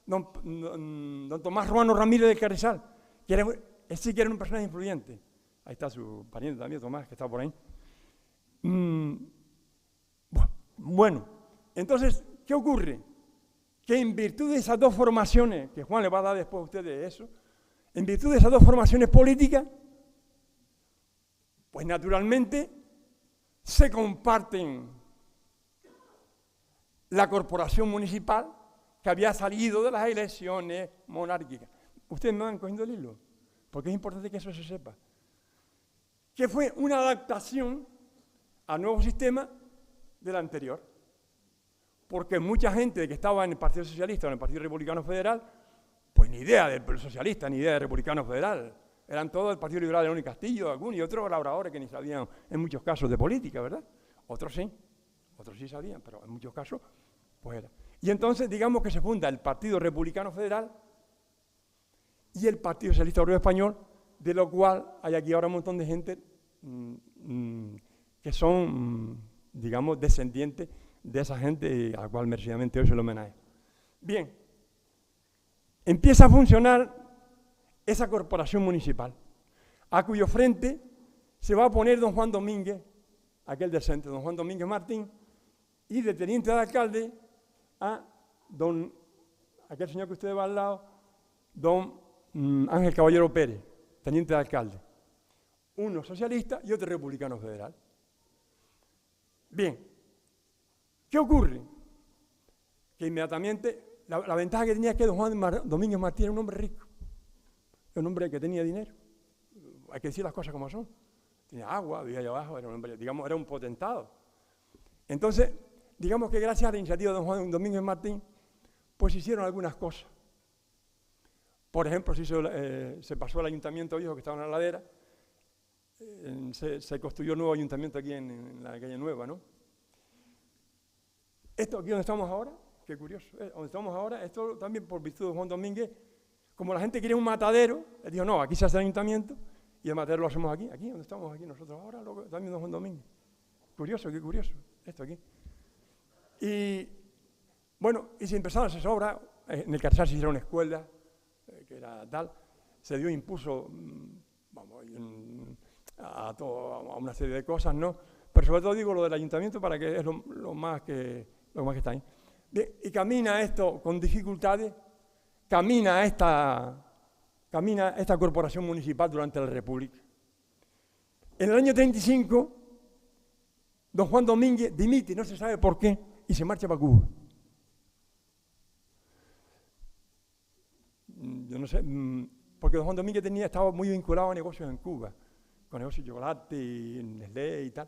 don Tomás Ruano Ramírez del Carrizal, que era un personaje influyente. Ahí está su pariente también, Tomás, que está por ahí. Bueno, entonces, ¿qué ocurre? Que en virtud de esas 2 formaciones, que Juan le va a dar después a ustedes eso, en virtud de esas 2 formaciones políticas, pues naturalmente se comparten la corporación municipal que había salido de las elecciones monárquicas. Ustedes me van cogiendo el hilo, porque es importante que eso se sepa. Que fue una adaptación al nuevo sistema del anterior. Porque mucha gente que estaba en el Partido Socialista o en el Partido Republicano Federal, pues ni idea del socialista, ni idea del Republicano Federal. Eran todos del Partido Liberal de León y Castillo, algunos y otros labradores que ni sabían en muchos casos de política, ¿verdad? Otros sí sabían, pero en muchos casos, pues era. Y entonces, digamos que se funda el Partido Republicano Federal y el Partido Socialista Obrero Español, de lo cual hay aquí ahora un montón de gente que son, digamos, descendientes de esa gente a la cual merecidamente hoy se lo homenaje. Bien, empieza a funcionar esa corporación municipal, a cuyo frente se va a poner don Juan Domínguez, aquel del centro, don Juan Domínguez Martín, y de teniente de alcalde a aquel señor que usted va al lado, don Ángel Caballero Pérez, teniente de alcalde. Uno socialista y otro republicano federal. Bien, ¿qué ocurre? Que inmediatamente, la ventaja que tenía es que don Juan Domínguez Martín era un hombre rico, un hombre que tenía dinero. Hay que decir las cosas como son. Tenía agua, vivía allá abajo, era un hombre, digamos, era un potentado. Entonces, digamos que gracias a la iniciativa de don Juan Domínguez Martín, pues hicieron algunas cosas. Por ejemplo, se pasó al ayuntamiento viejo que estaba en la ladera, se construyó un nuevo ayuntamiento aquí en la calle Nueva, ¿no? Esto aquí donde estamos ahora, qué curioso, donde estamos ahora, esto también por virtud de Juan Domínguez, como la gente quería un matadero, le dijo, no, aquí se hace el ayuntamiento y el matadero lo hacemos aquí donde estamos aquí nosotros ahora, también don Juan Domínguez. Curioso, qué curioso, esto aquí. Y bueno, y se empezaron a hacer obras, en el Carrizal se hicieron escuelas, que era tal, se dio impulso, vamos, a una serie de cosas, ¿no? Pero sobre todo digo lo del ayuntamiento para que es lo más que está ahí. Bien, y camina esto con dificultades, camina esta corporación municipal durante la República. En el año 35, don Juan Domínguez dimite, no se sabe por qué, y se marcha para Cuba. Yo no sé, porque don Juan Domínguez estaba muy vinculado a negocios en Cuba, con negocios de chocolate y Nestlé y tal.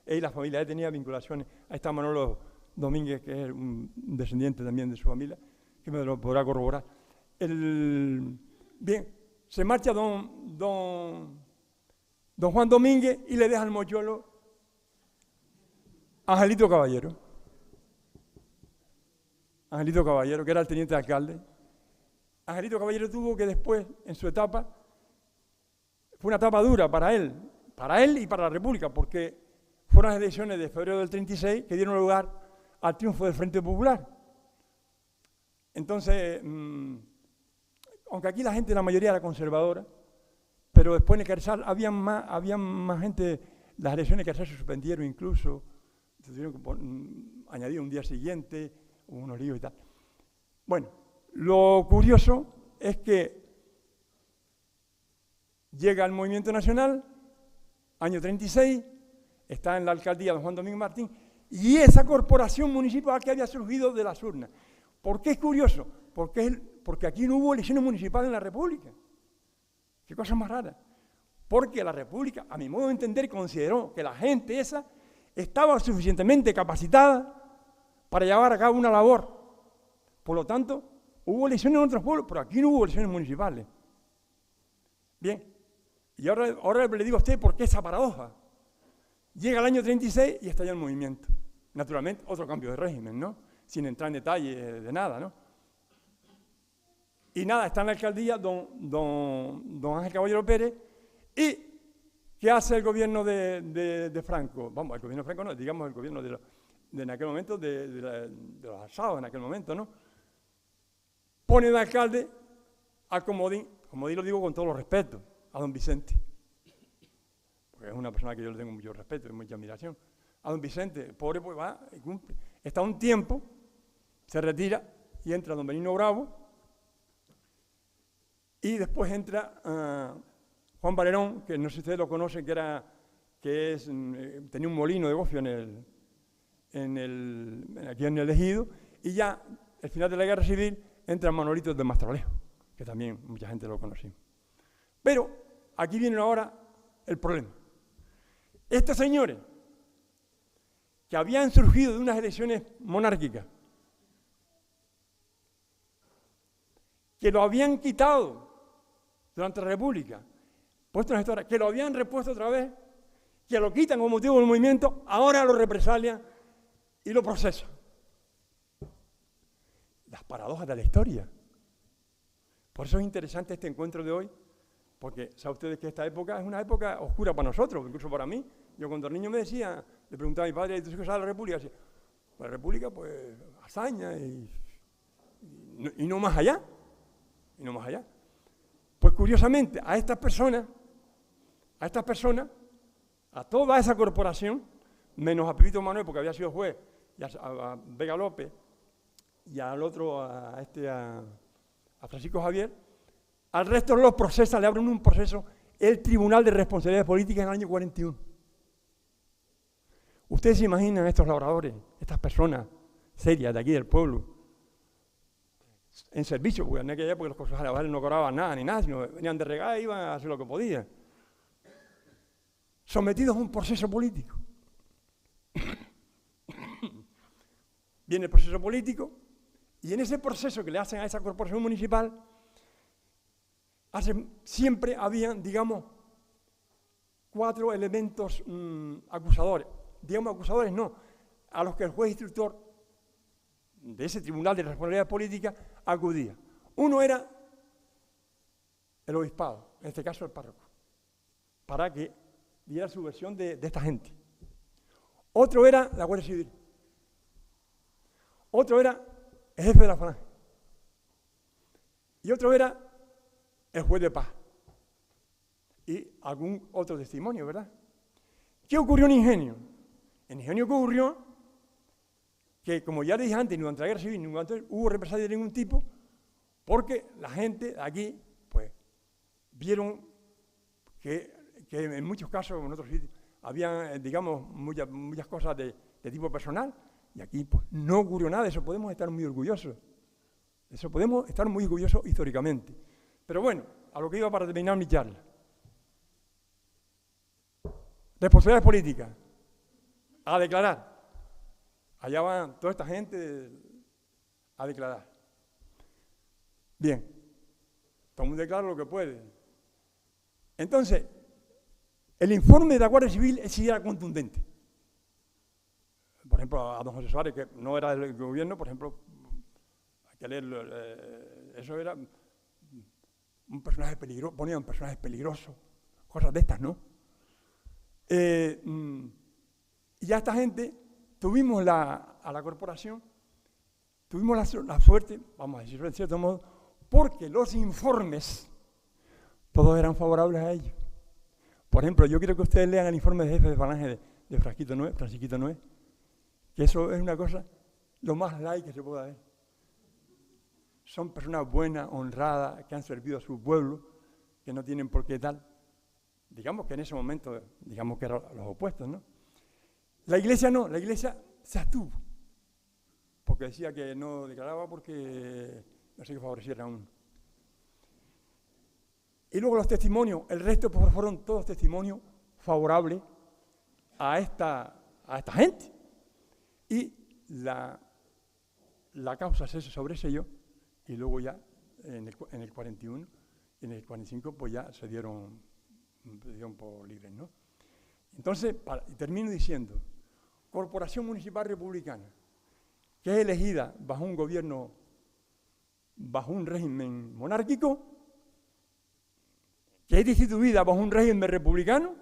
Él y la familia tenía vinculaciones. Ahí está Manolo Domínguez, que es un descendiente también de su familia, que me lo podrá corroborar. Bien, se marcha don Juan Domínguez y le deja el mochuelo a Angelito Caballero. Angelito Caballero, que era el teniente de alcalde. Angelito Caballero tuvo que después, en su etapa, fue una etapa dura para él y para la República, porque fueron las elecciones de febrero del 36 que dieron lugar al triunfo del Frente Popular. Entonces, aunque aquí la gente, la mayoría era conservadora, pero después en el Carrizal había más gente, las elecciones de Carrizal se suspendieron incluso, se tuvieron que añadir un día siguiente, hubo unos líos y tal. Bueno, lo curioso es que llega el Movimiento Nacional, año 36, está en la alcaldía don Juan Domínguez Martín, y esa corporación municipal que había surgido de las urnas. ¿Por qué es curioso? Porque aquí no hubo elecciones municipales en la República. Qué cosa más rara. Porque la República, a mi modo de entender, consideró que la gente esa estaba suficientemente capacitada para llevar a cabo una labor. Por lo tanto, hubo elecciones en otros pueblos, pero aquí no hubo elecciones municipales. Bien, y ahora le digo a usted por qué esa paradoja. Llega el año 36 y estalla el movimiento. Naturalmente, otro cambio de régimen, ¿no? Sin entrar en detalle de nada, ¿no? Y nada, está en la alcaldía don Ángel Caballero Pérez. ¿Y qué hace el gobierno de Franco? Vamos, el gobierno de Franco no, digamos el gobierno en aquel momento, de los alzados en aquel momento, ¿no? Pone de alcalde a Comodín lo digo con todo los respetos, a don Vicente, porque es una persona que yo le tengo mucho respeto y mucha admiración. A don Vicente, pobre, pues va y cumple. Está un tiempo, se retira y entra don Benigno Bravo, y después entra Juan Valerón, que no sé si ustedes lo conocen, que era que tenía un molino de gofio aquí en el ejido, y ya, al final de la Guerra Civil, entra Manolito de Mastrolejo, que también mucha gente lo conocía. Pero aquí viene ahora el problema. Estos señores, que habían surgido de unas elecciones monárquicas, que lo habían quitado durante la República, puesto en la historia, que lo habían repuesto otra vez, que lo quitan como motivo del movimiento, ahora lo represalian y lo procesan. Las paradojas de la historia. Por eso es interesante este encuentro de hoy, porque saben ustedes que esta época es una época oscura para nosotros, incluso para mí. Yo cuando el niño me decía, le preguntaba a mi padre, ¿tú sabes la República? Y decía, pues la República, pues, hazaña y no más allá. Y no más allá. Pues curiosamente, a estas personas, a toda esa corporación, menos a Pepito Manuel, porque había sido juez, y a Vega López, y al otro, a Francisco Javier, al resto los procesan, le abren un proceso el Tribunal de Responsabilidades Políticas en el año 41. Ustedes se imaginan a estos labradores, estas personas serias de aquí del pueblo, en servicio, porque en aquella época los concejales no cobraban nada ni nada, sino venían de regar y iban a hacer lo que podían. Sometidos a un proceso político. Viene el proceso político y en ese proceso que le hacen a esa corporación municipal, siempre habían, digamos, 4 elementos acusadores. Digamos acusadores no, a los que el juez instructor de ese Tribunal de Responsabilidad Política acudía. Uno era el obispado, en este caso el párroco, para que diera su versión de esta gente. Otro era la Guardia Civil. Otro era el jefe de la falange. Y otro era el juez de paz. Y algún otro testimonio, ¿verdad? ¿Qué ocurrió en Ingenio? En Ingenio que ocurrió que, como ya dije antes, durante la Guerra Civil hubo represalias de ningún tipo, porque la gente de aquí, pues, vieron que en muchos casos, en otros sitios, había, digamos, muchas cosas de tipo personal, y aquí, pues, no ocurrió nada. Eso podemos estar muy orgullosos. Eso podemos estar muy orgullosos históricamente. Pero bueno, a lo que iba para terminar mi charla. Responsabilidades políticas. A declarar. Allá van toda esta gente a declarar. Bien. Todo el mundo declara lo que puede. Entonces, el informe de la Guardia Civil sí era contundente. Por ejemplo, a don José Suárez, que no era del gobierno, por ejemplo, hay que leerlo, eso era un personaje peligroso, ponía un personaje peligroso, cosas de estas, ¿no? Y ya esta gente, tuvimos a la corporación, tuvimos la suerte, vamos a decirlo de cierto modo, porque los informes, todos eran favorables a ellos. Por ejemplo, yo quiero que ustedes lean el informe de jefe de falange de Francisquito Noé, que eso es una cosa, lo más light que se pueda ver. Son personas buenas, honradas, que han servido a su pueblo, que no tienen por qué tal. Digamos que en ese momento, digamos que eran los opuestos, ¿no? La Iglesia no, la Iglesia se abstuvo, porque decía que no declaraba porque no sé qué favoreciera a uno. Y luego los testimonios, el resto pues, fueron todos testimonios favorables a esta gente. Y la causa se sobreseyó y luego ya en el 41 y en el 45 pues ya se dieron por libres, ¿no? Entonces, termino diciendo, Corporación Municipal Republicana, que es elegida bajo un gobierno, bajo un régimen monárquico, que es destituida bajo un régimen republicano,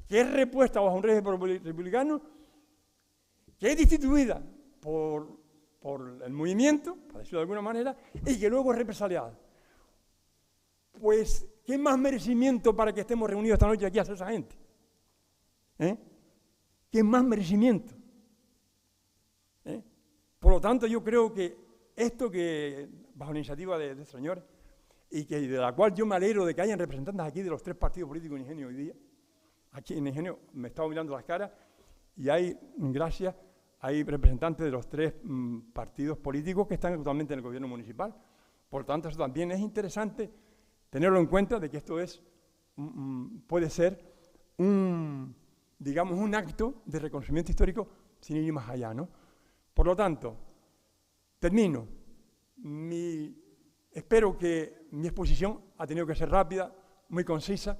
que es repuesta bajo un régimen republicano, que es destituida por el movimiento, por decirlo de alguna manera, y que luego es represaliada. Pues, ¿qué más merecimiento para que estemos reunidos esta noche aquí hace esa gente? ¿Qué más merecimiento? Por lo tanto, yo creo que esto que, bajo la iniciativa de señores, y que de la cual yo me alegro de que hayan representantes aquí de los 3 partidos políticos en Ingenio hoy día, aquí en Ingenio me he estado mirando las caras y hay, gracias, hay representantes de los 3 partidos políticos que están actualmente en el gobierno municipal. Por lo tanto, eso también es interesante tenerlo en cuenta, de que esto es, puede ser digamos, un acto de reconocimiento histórico sin ir más allá, ¿no? Por lo tanto, termino. Espero que mi exposición ha tenido que ser rápida, muy concisa,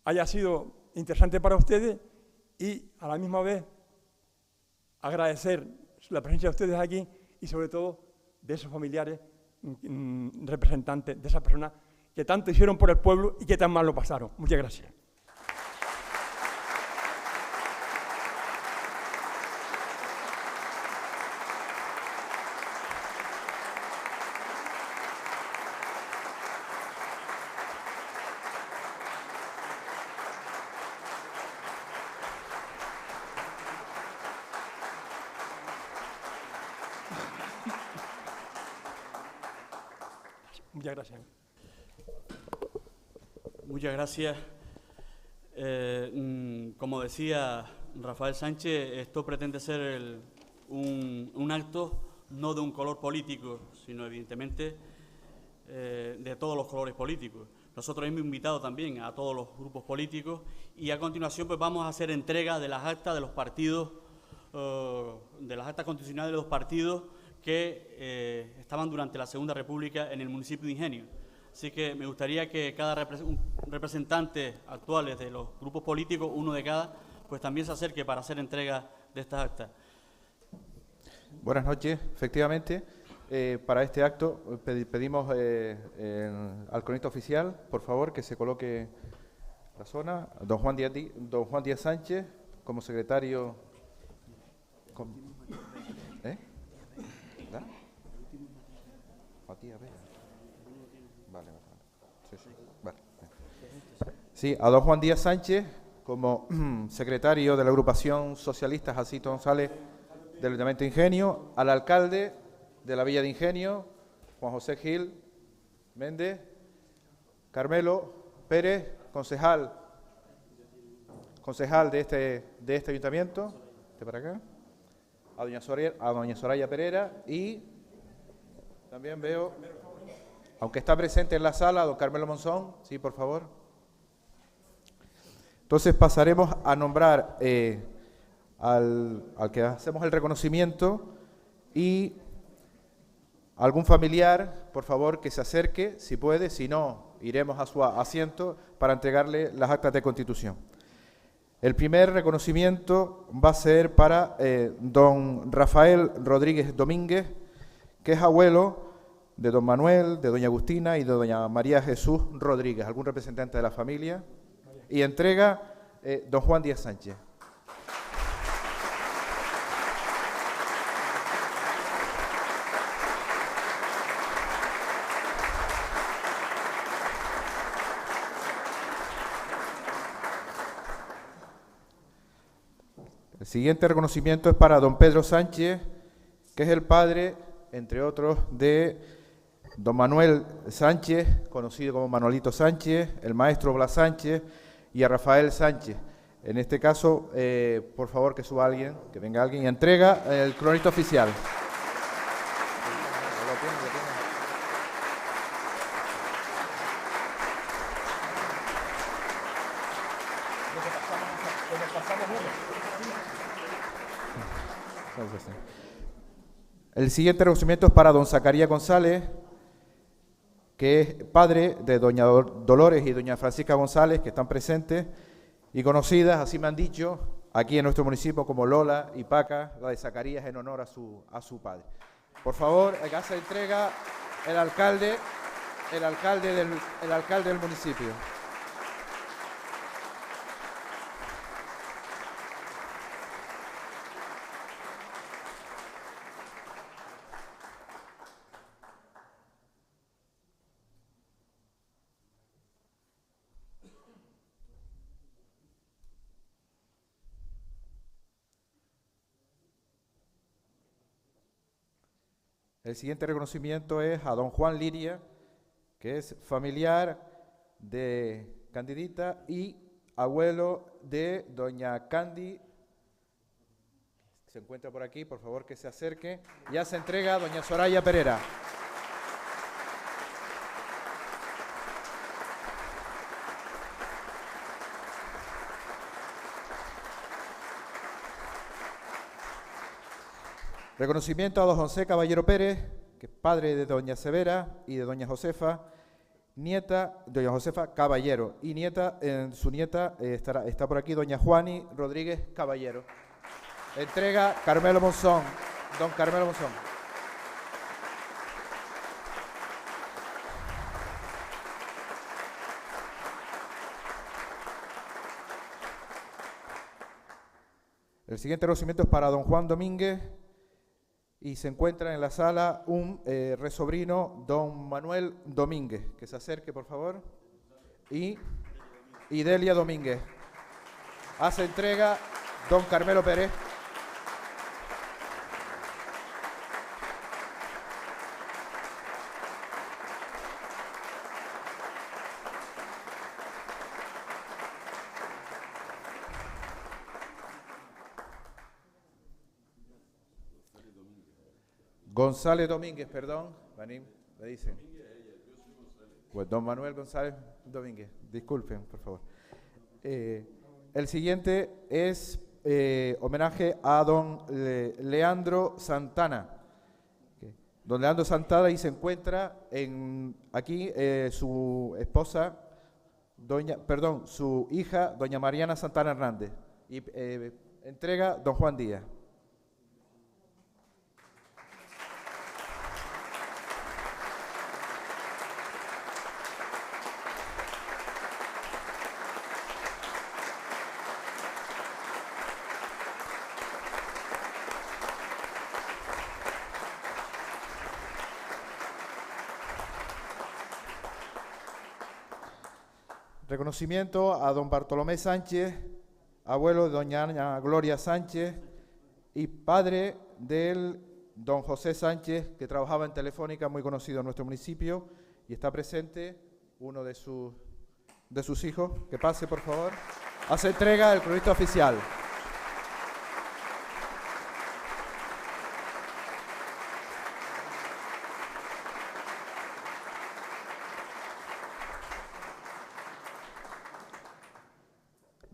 haya sido interesante para ustedes y a la misma vez agradecer la presencia de ustedes aquí y sobre todo de esos familiares representantes de esas personas que tanto hicieron por el pueblo y que tan mal lo pasaron. Muchas gracias. Muchas gracias. Muchas gracias. Como decía Rafael Sánchez, esto pretende ser un acto no de un color político, sino evidentemente de todos los colores políticos. Nosotros hemos invitado también a todos los grupos políticos y a continuación pues vamos a hacer entrega de las actas de los partidos, de las actas constitucionales de los partidos que estaban durante la Segunda República en el municipio de Ingenio. Así que me gustaría que cada representante actuales de los grupos políticos, uno de cada, pues también se acerque para hacer entrega de estas actas. Buenas noches. Efectivamente, para este acto pedimos al cronista oficial, por favor, que se coloque la zona. Don Juan Díaz Sánchez, como secretario. ¿Da? Matías Vega. Vale. Vale. Sí, a don Juan Díaz Sánchez, como secretario de la agrupación socialista Jacinto González del Ayuntamiento de Ingenio, al alcalde de la Villa de Ingenio, Juan José Gil Méndez, Carmelo Pérez, concejal de este ayuntamiento, para acá, a doña Soraya Pereira y también veo, aunque está presente en la sala, don Carmelo Monzón, sí, por favor. Entonces pasaremos a nombrar al que hacemos el reconocimiento y algún familiar, por favor, que se acerque, si puede, si no, iremos a su asiento para entregarle las actas de constitución. El primer reconocimiento va a ser para don Rafael Rodríguez Domínguez, que es abuelo de don Manuel, de doña Agustina y de doña María Jesús Rodríguez, algún representante de la familia, y entrega don Juan Díaz Sánchez. El siguiente reconocimiento es para don Pedro Sánchez, que es el padre, entre otros, de don Manuel Sánchez, conocido como Manuelito Sánchez, el maestro Blas Sánchez y a Rafael Sánchez. En este caso, por favor, que suba alguien, que venga alguien y entrega el cronista oficial. El siguiente reconocimiento es para don Zacarías González, que es padre de doña Dolores y doña Francisca González, que están presentes y conocidas, así me han dicho, aquí en nuestro municipio como Lola y Paca, la de Zacarías en honor a su padre. Por favor, acá se entrega el alcalde del municipio. El siguiente reconocimiento es a don Juan Liria, que es familiar de Candidita, y abuelo de doña Candy. Se encuentra por aquí, por favor que se acerque. Ya se entrega a doña Soraya Pereira. Reconocimiento a don José Caballero Pérez, que es padre de doña Severa y de doña Josefa, nieta de doña Josefa Caballero, y nieta, su nieta está por aquí, doña Juani Rodríguez Caballero. Entrega Carmelo Monzón, don Carmelo Monzón. El siguiente reconocimiento es para don Juan Domínguez, y se encuentra en la sala un resobrino, don Manuel Domínguez, que se acerque por favor, y Delia Domínguez. Hace entrega don Carmelo Pérez. González Domínguez, perdón, me dicen. Pues don Manuel González Domínguez, disculpen, por favor. El siguiente es homenaje a don Leandro Santana. Don Leandro Santana, y se encuentra aquí su esposa, su hija, doña Mariana Santana Hernández. Y entrega don Juan Díaz. Reconocimiento a don Bartolomé Sánchez, abuelo de doña Ana Gloria Sánchez y padre del don José Sánchez, que trabajaba en Telefónica, muy conocido en nuestro municipio, y está presente uno de sus hijos. Que pase, por favor. Hace entrega del cronista oficial.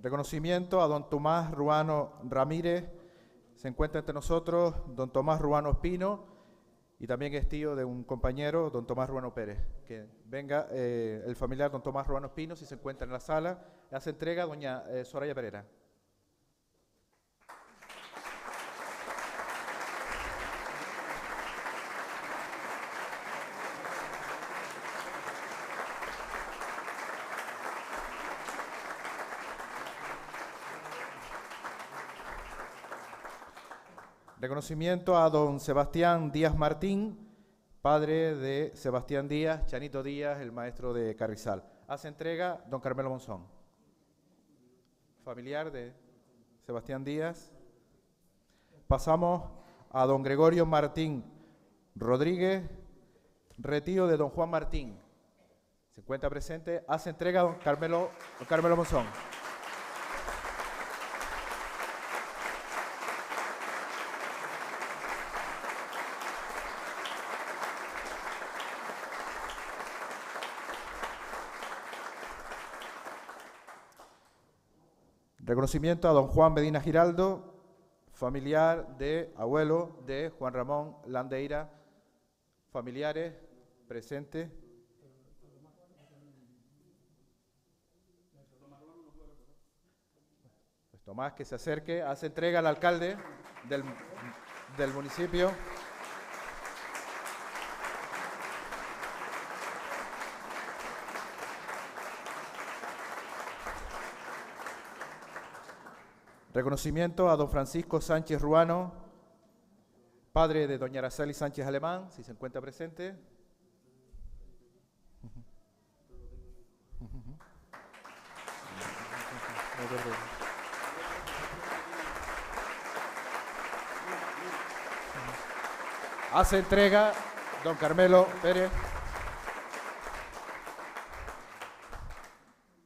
Reconocimiento a don Tomás Ruano Ramírez, se encuentra entre nosotros don Tomás Ruano Espino, y también es tío de un compañero, don Tomás Ruano Pérez. Que venga el familiar don Tomás Ruano Espino, si se encuentra en la sala. Hace entrega doña Soraya Pereira. Reconocimiento a don Sebastián Díaz Martín, padre de Sebastián Díaz, Chanito Díaz, el maestro de Carrizal. Hace entrega don Carmelo Monzón, familiar de Sebastián Díaz. Pasamos a don Gregorio Martín Rodríguez, retiro de don Juan Martín. Se encuentra presente. Hace entrega don Carmelo Monzón. Reconocimiento a don Juan Medina Giraldo, familiar abuelo de Juan Ramón Landeira, familiares presentes. Pues Tomás, que se acerque, hace entrega al alcalde del municipio. Reconocimiento a don Francisco Sánchez Ruano, padre de doña Araceli Sánchez Alemán, si se encuentra presente. Hace entrega don Carmelo Pérez.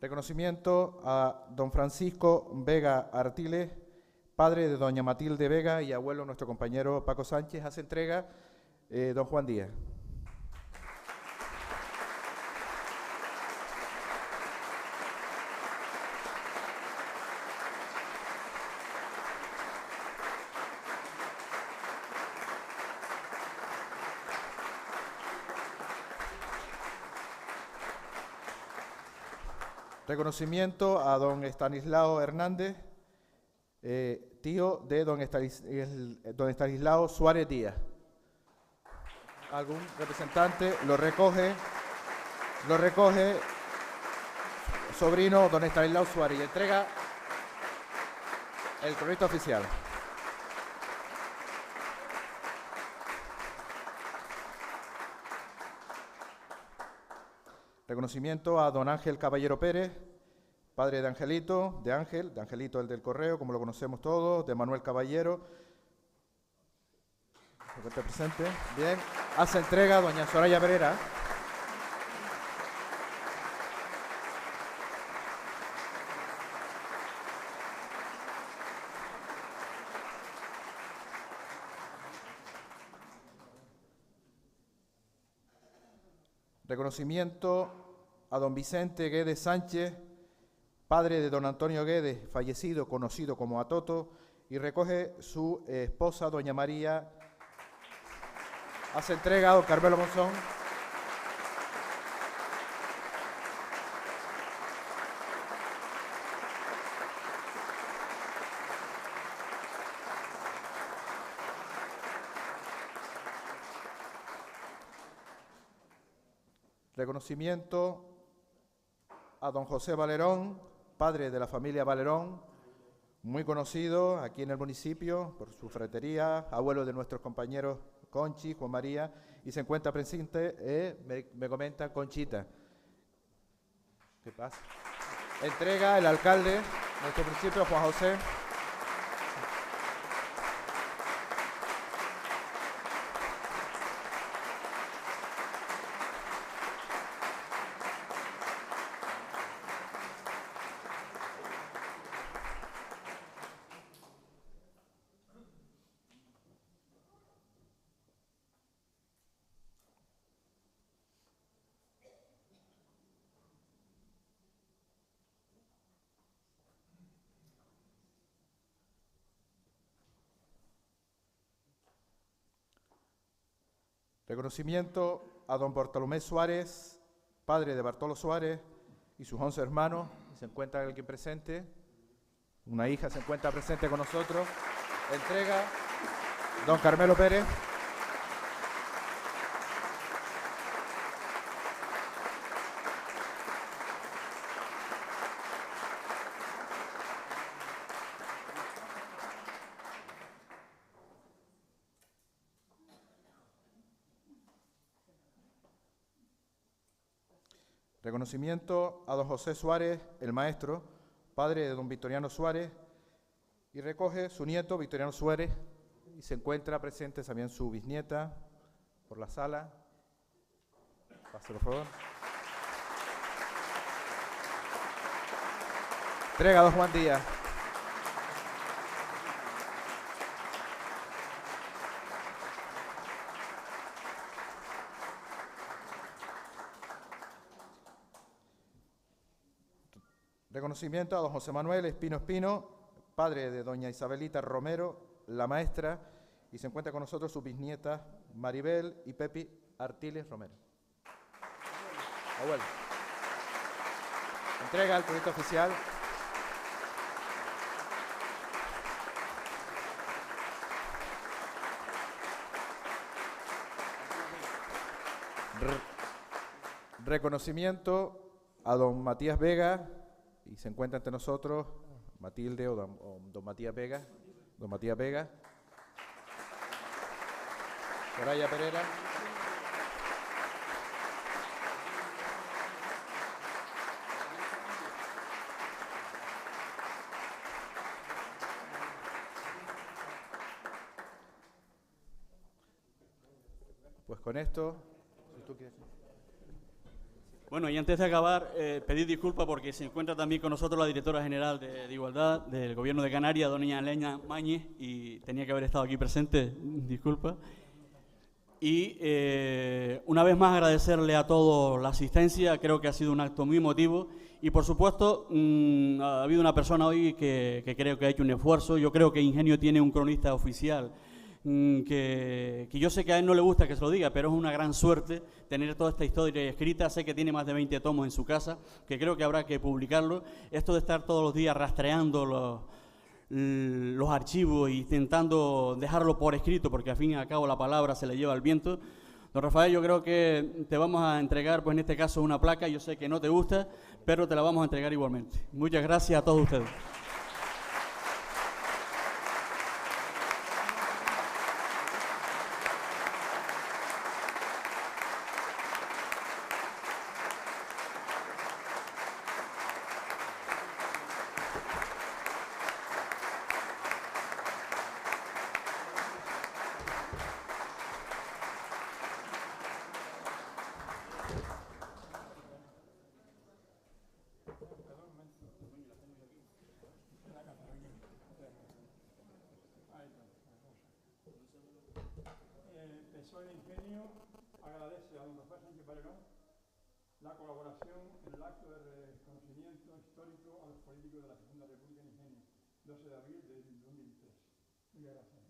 Reconocimiento a don Francisco Vega Artiles, padre de doña Matilde Vega y abuelo de nuestro compañero Paco Sánchez. Hace entrega don Juan Díaz. Reconocimiento a don Estanislao Hernández, tío de don Estanislao Suárez Díaz. ¿Algún representante? Lo recoge sobrino don Estanislao Suárez y entrega el cronista oficial. Reconocimiento a don Ángel Caballero Pérez, padre de Angelito, de Angelito el del Correo, como lo conocemos todos, de Manuel Caballero. ¿Se presente? Bien. Hace entrega doña Soraya Pereira. Reconocimiento a don Vicente Guedes Sánchez, padre de don Antonio Guedes, fallecido, conocido como Atoto, y recoge su esposa, doña María. Hace entrega a don Carmelo Monzón. Reconocimiento a don José Valerón, padre de la familia Valerón, muy conocido aquí en el municipio por su ferretería, abuelo de nuestros compañeros Conchi, Juan María, y se encuentra presente, me comenta Conchita. ¿Qué pasa? Entrega el alcalde de nuestro municipio, Juan José. Reconocimiento a don Bartolomé Suárez, padre de Bartolo Suárez y sus 11 hermanos. Se encuentra alguien presente. Una hija se encuentra presente con nosotros. Entrega don Carmelo Pérez. Reconocimiento a don José Suárez, el maestro, padre de don Victoriano Suárez, y recoge su nieto, Victoriano Suárez, y se encuentra presente también su bisnieta por la sala. Pase, por favor. Entrega a don Juan Díaz. Reconocimiento a don José Manuel Espino Espino, padre de doña Isabelita Romero, la maestra, y se encuentra con nosotros sus bisnietas Maribel y Pepi Artiles Romero. Abuelo. Entrega al proyecto oficial. Reconocimiento a don Matías Vega, y se encuentra entre nosotros Matilde o don Matías Vega. Don Matías Vega. Soraya Pereira. Pues con esto, si tú quieres. Bueno, y antes de acabar, pedir disculpas porque se encuentra también con nosotros la directora general de Igualdad del Gobierno de Canarias, doña Elena Mañez, y tenía que haber estado aquí presente, disculpa. Y una vez más agradecerle a todos la asistencia, creo que ha sido un acto muy emotivo y por supuesto ha habido una persona hoy que creo que ha hecho un esfuerzo. Yo creo que Ingenio tiene un cronista oficial que yo sé que a él no le gusta que se lo diga, pero es una gran suerte tener toda esta historia escrita. Sé que tiene más de 20 tomos en su casa, que creo que habrá que publicarlo. Esto de estar todos los días rastreando los archivos e intentando dejarlo por escrito, porque al fin y al cabo la palabra se le lleva al viento. Don Rafael, yo creo que te vamos a entregar, pues en este caso, una placa. Yo sé que no te gusta, pero te la vamos a entregar igualmente. Muchas gracias a todos ustedes. PSOE de Ingenio agradece a don Rafael Sánchez Barragán la colaboración en el acto de reconocimiento histórico a los políticos de la Segunda República en Ingenio, 12 de abril de 2003. Muchas gracias.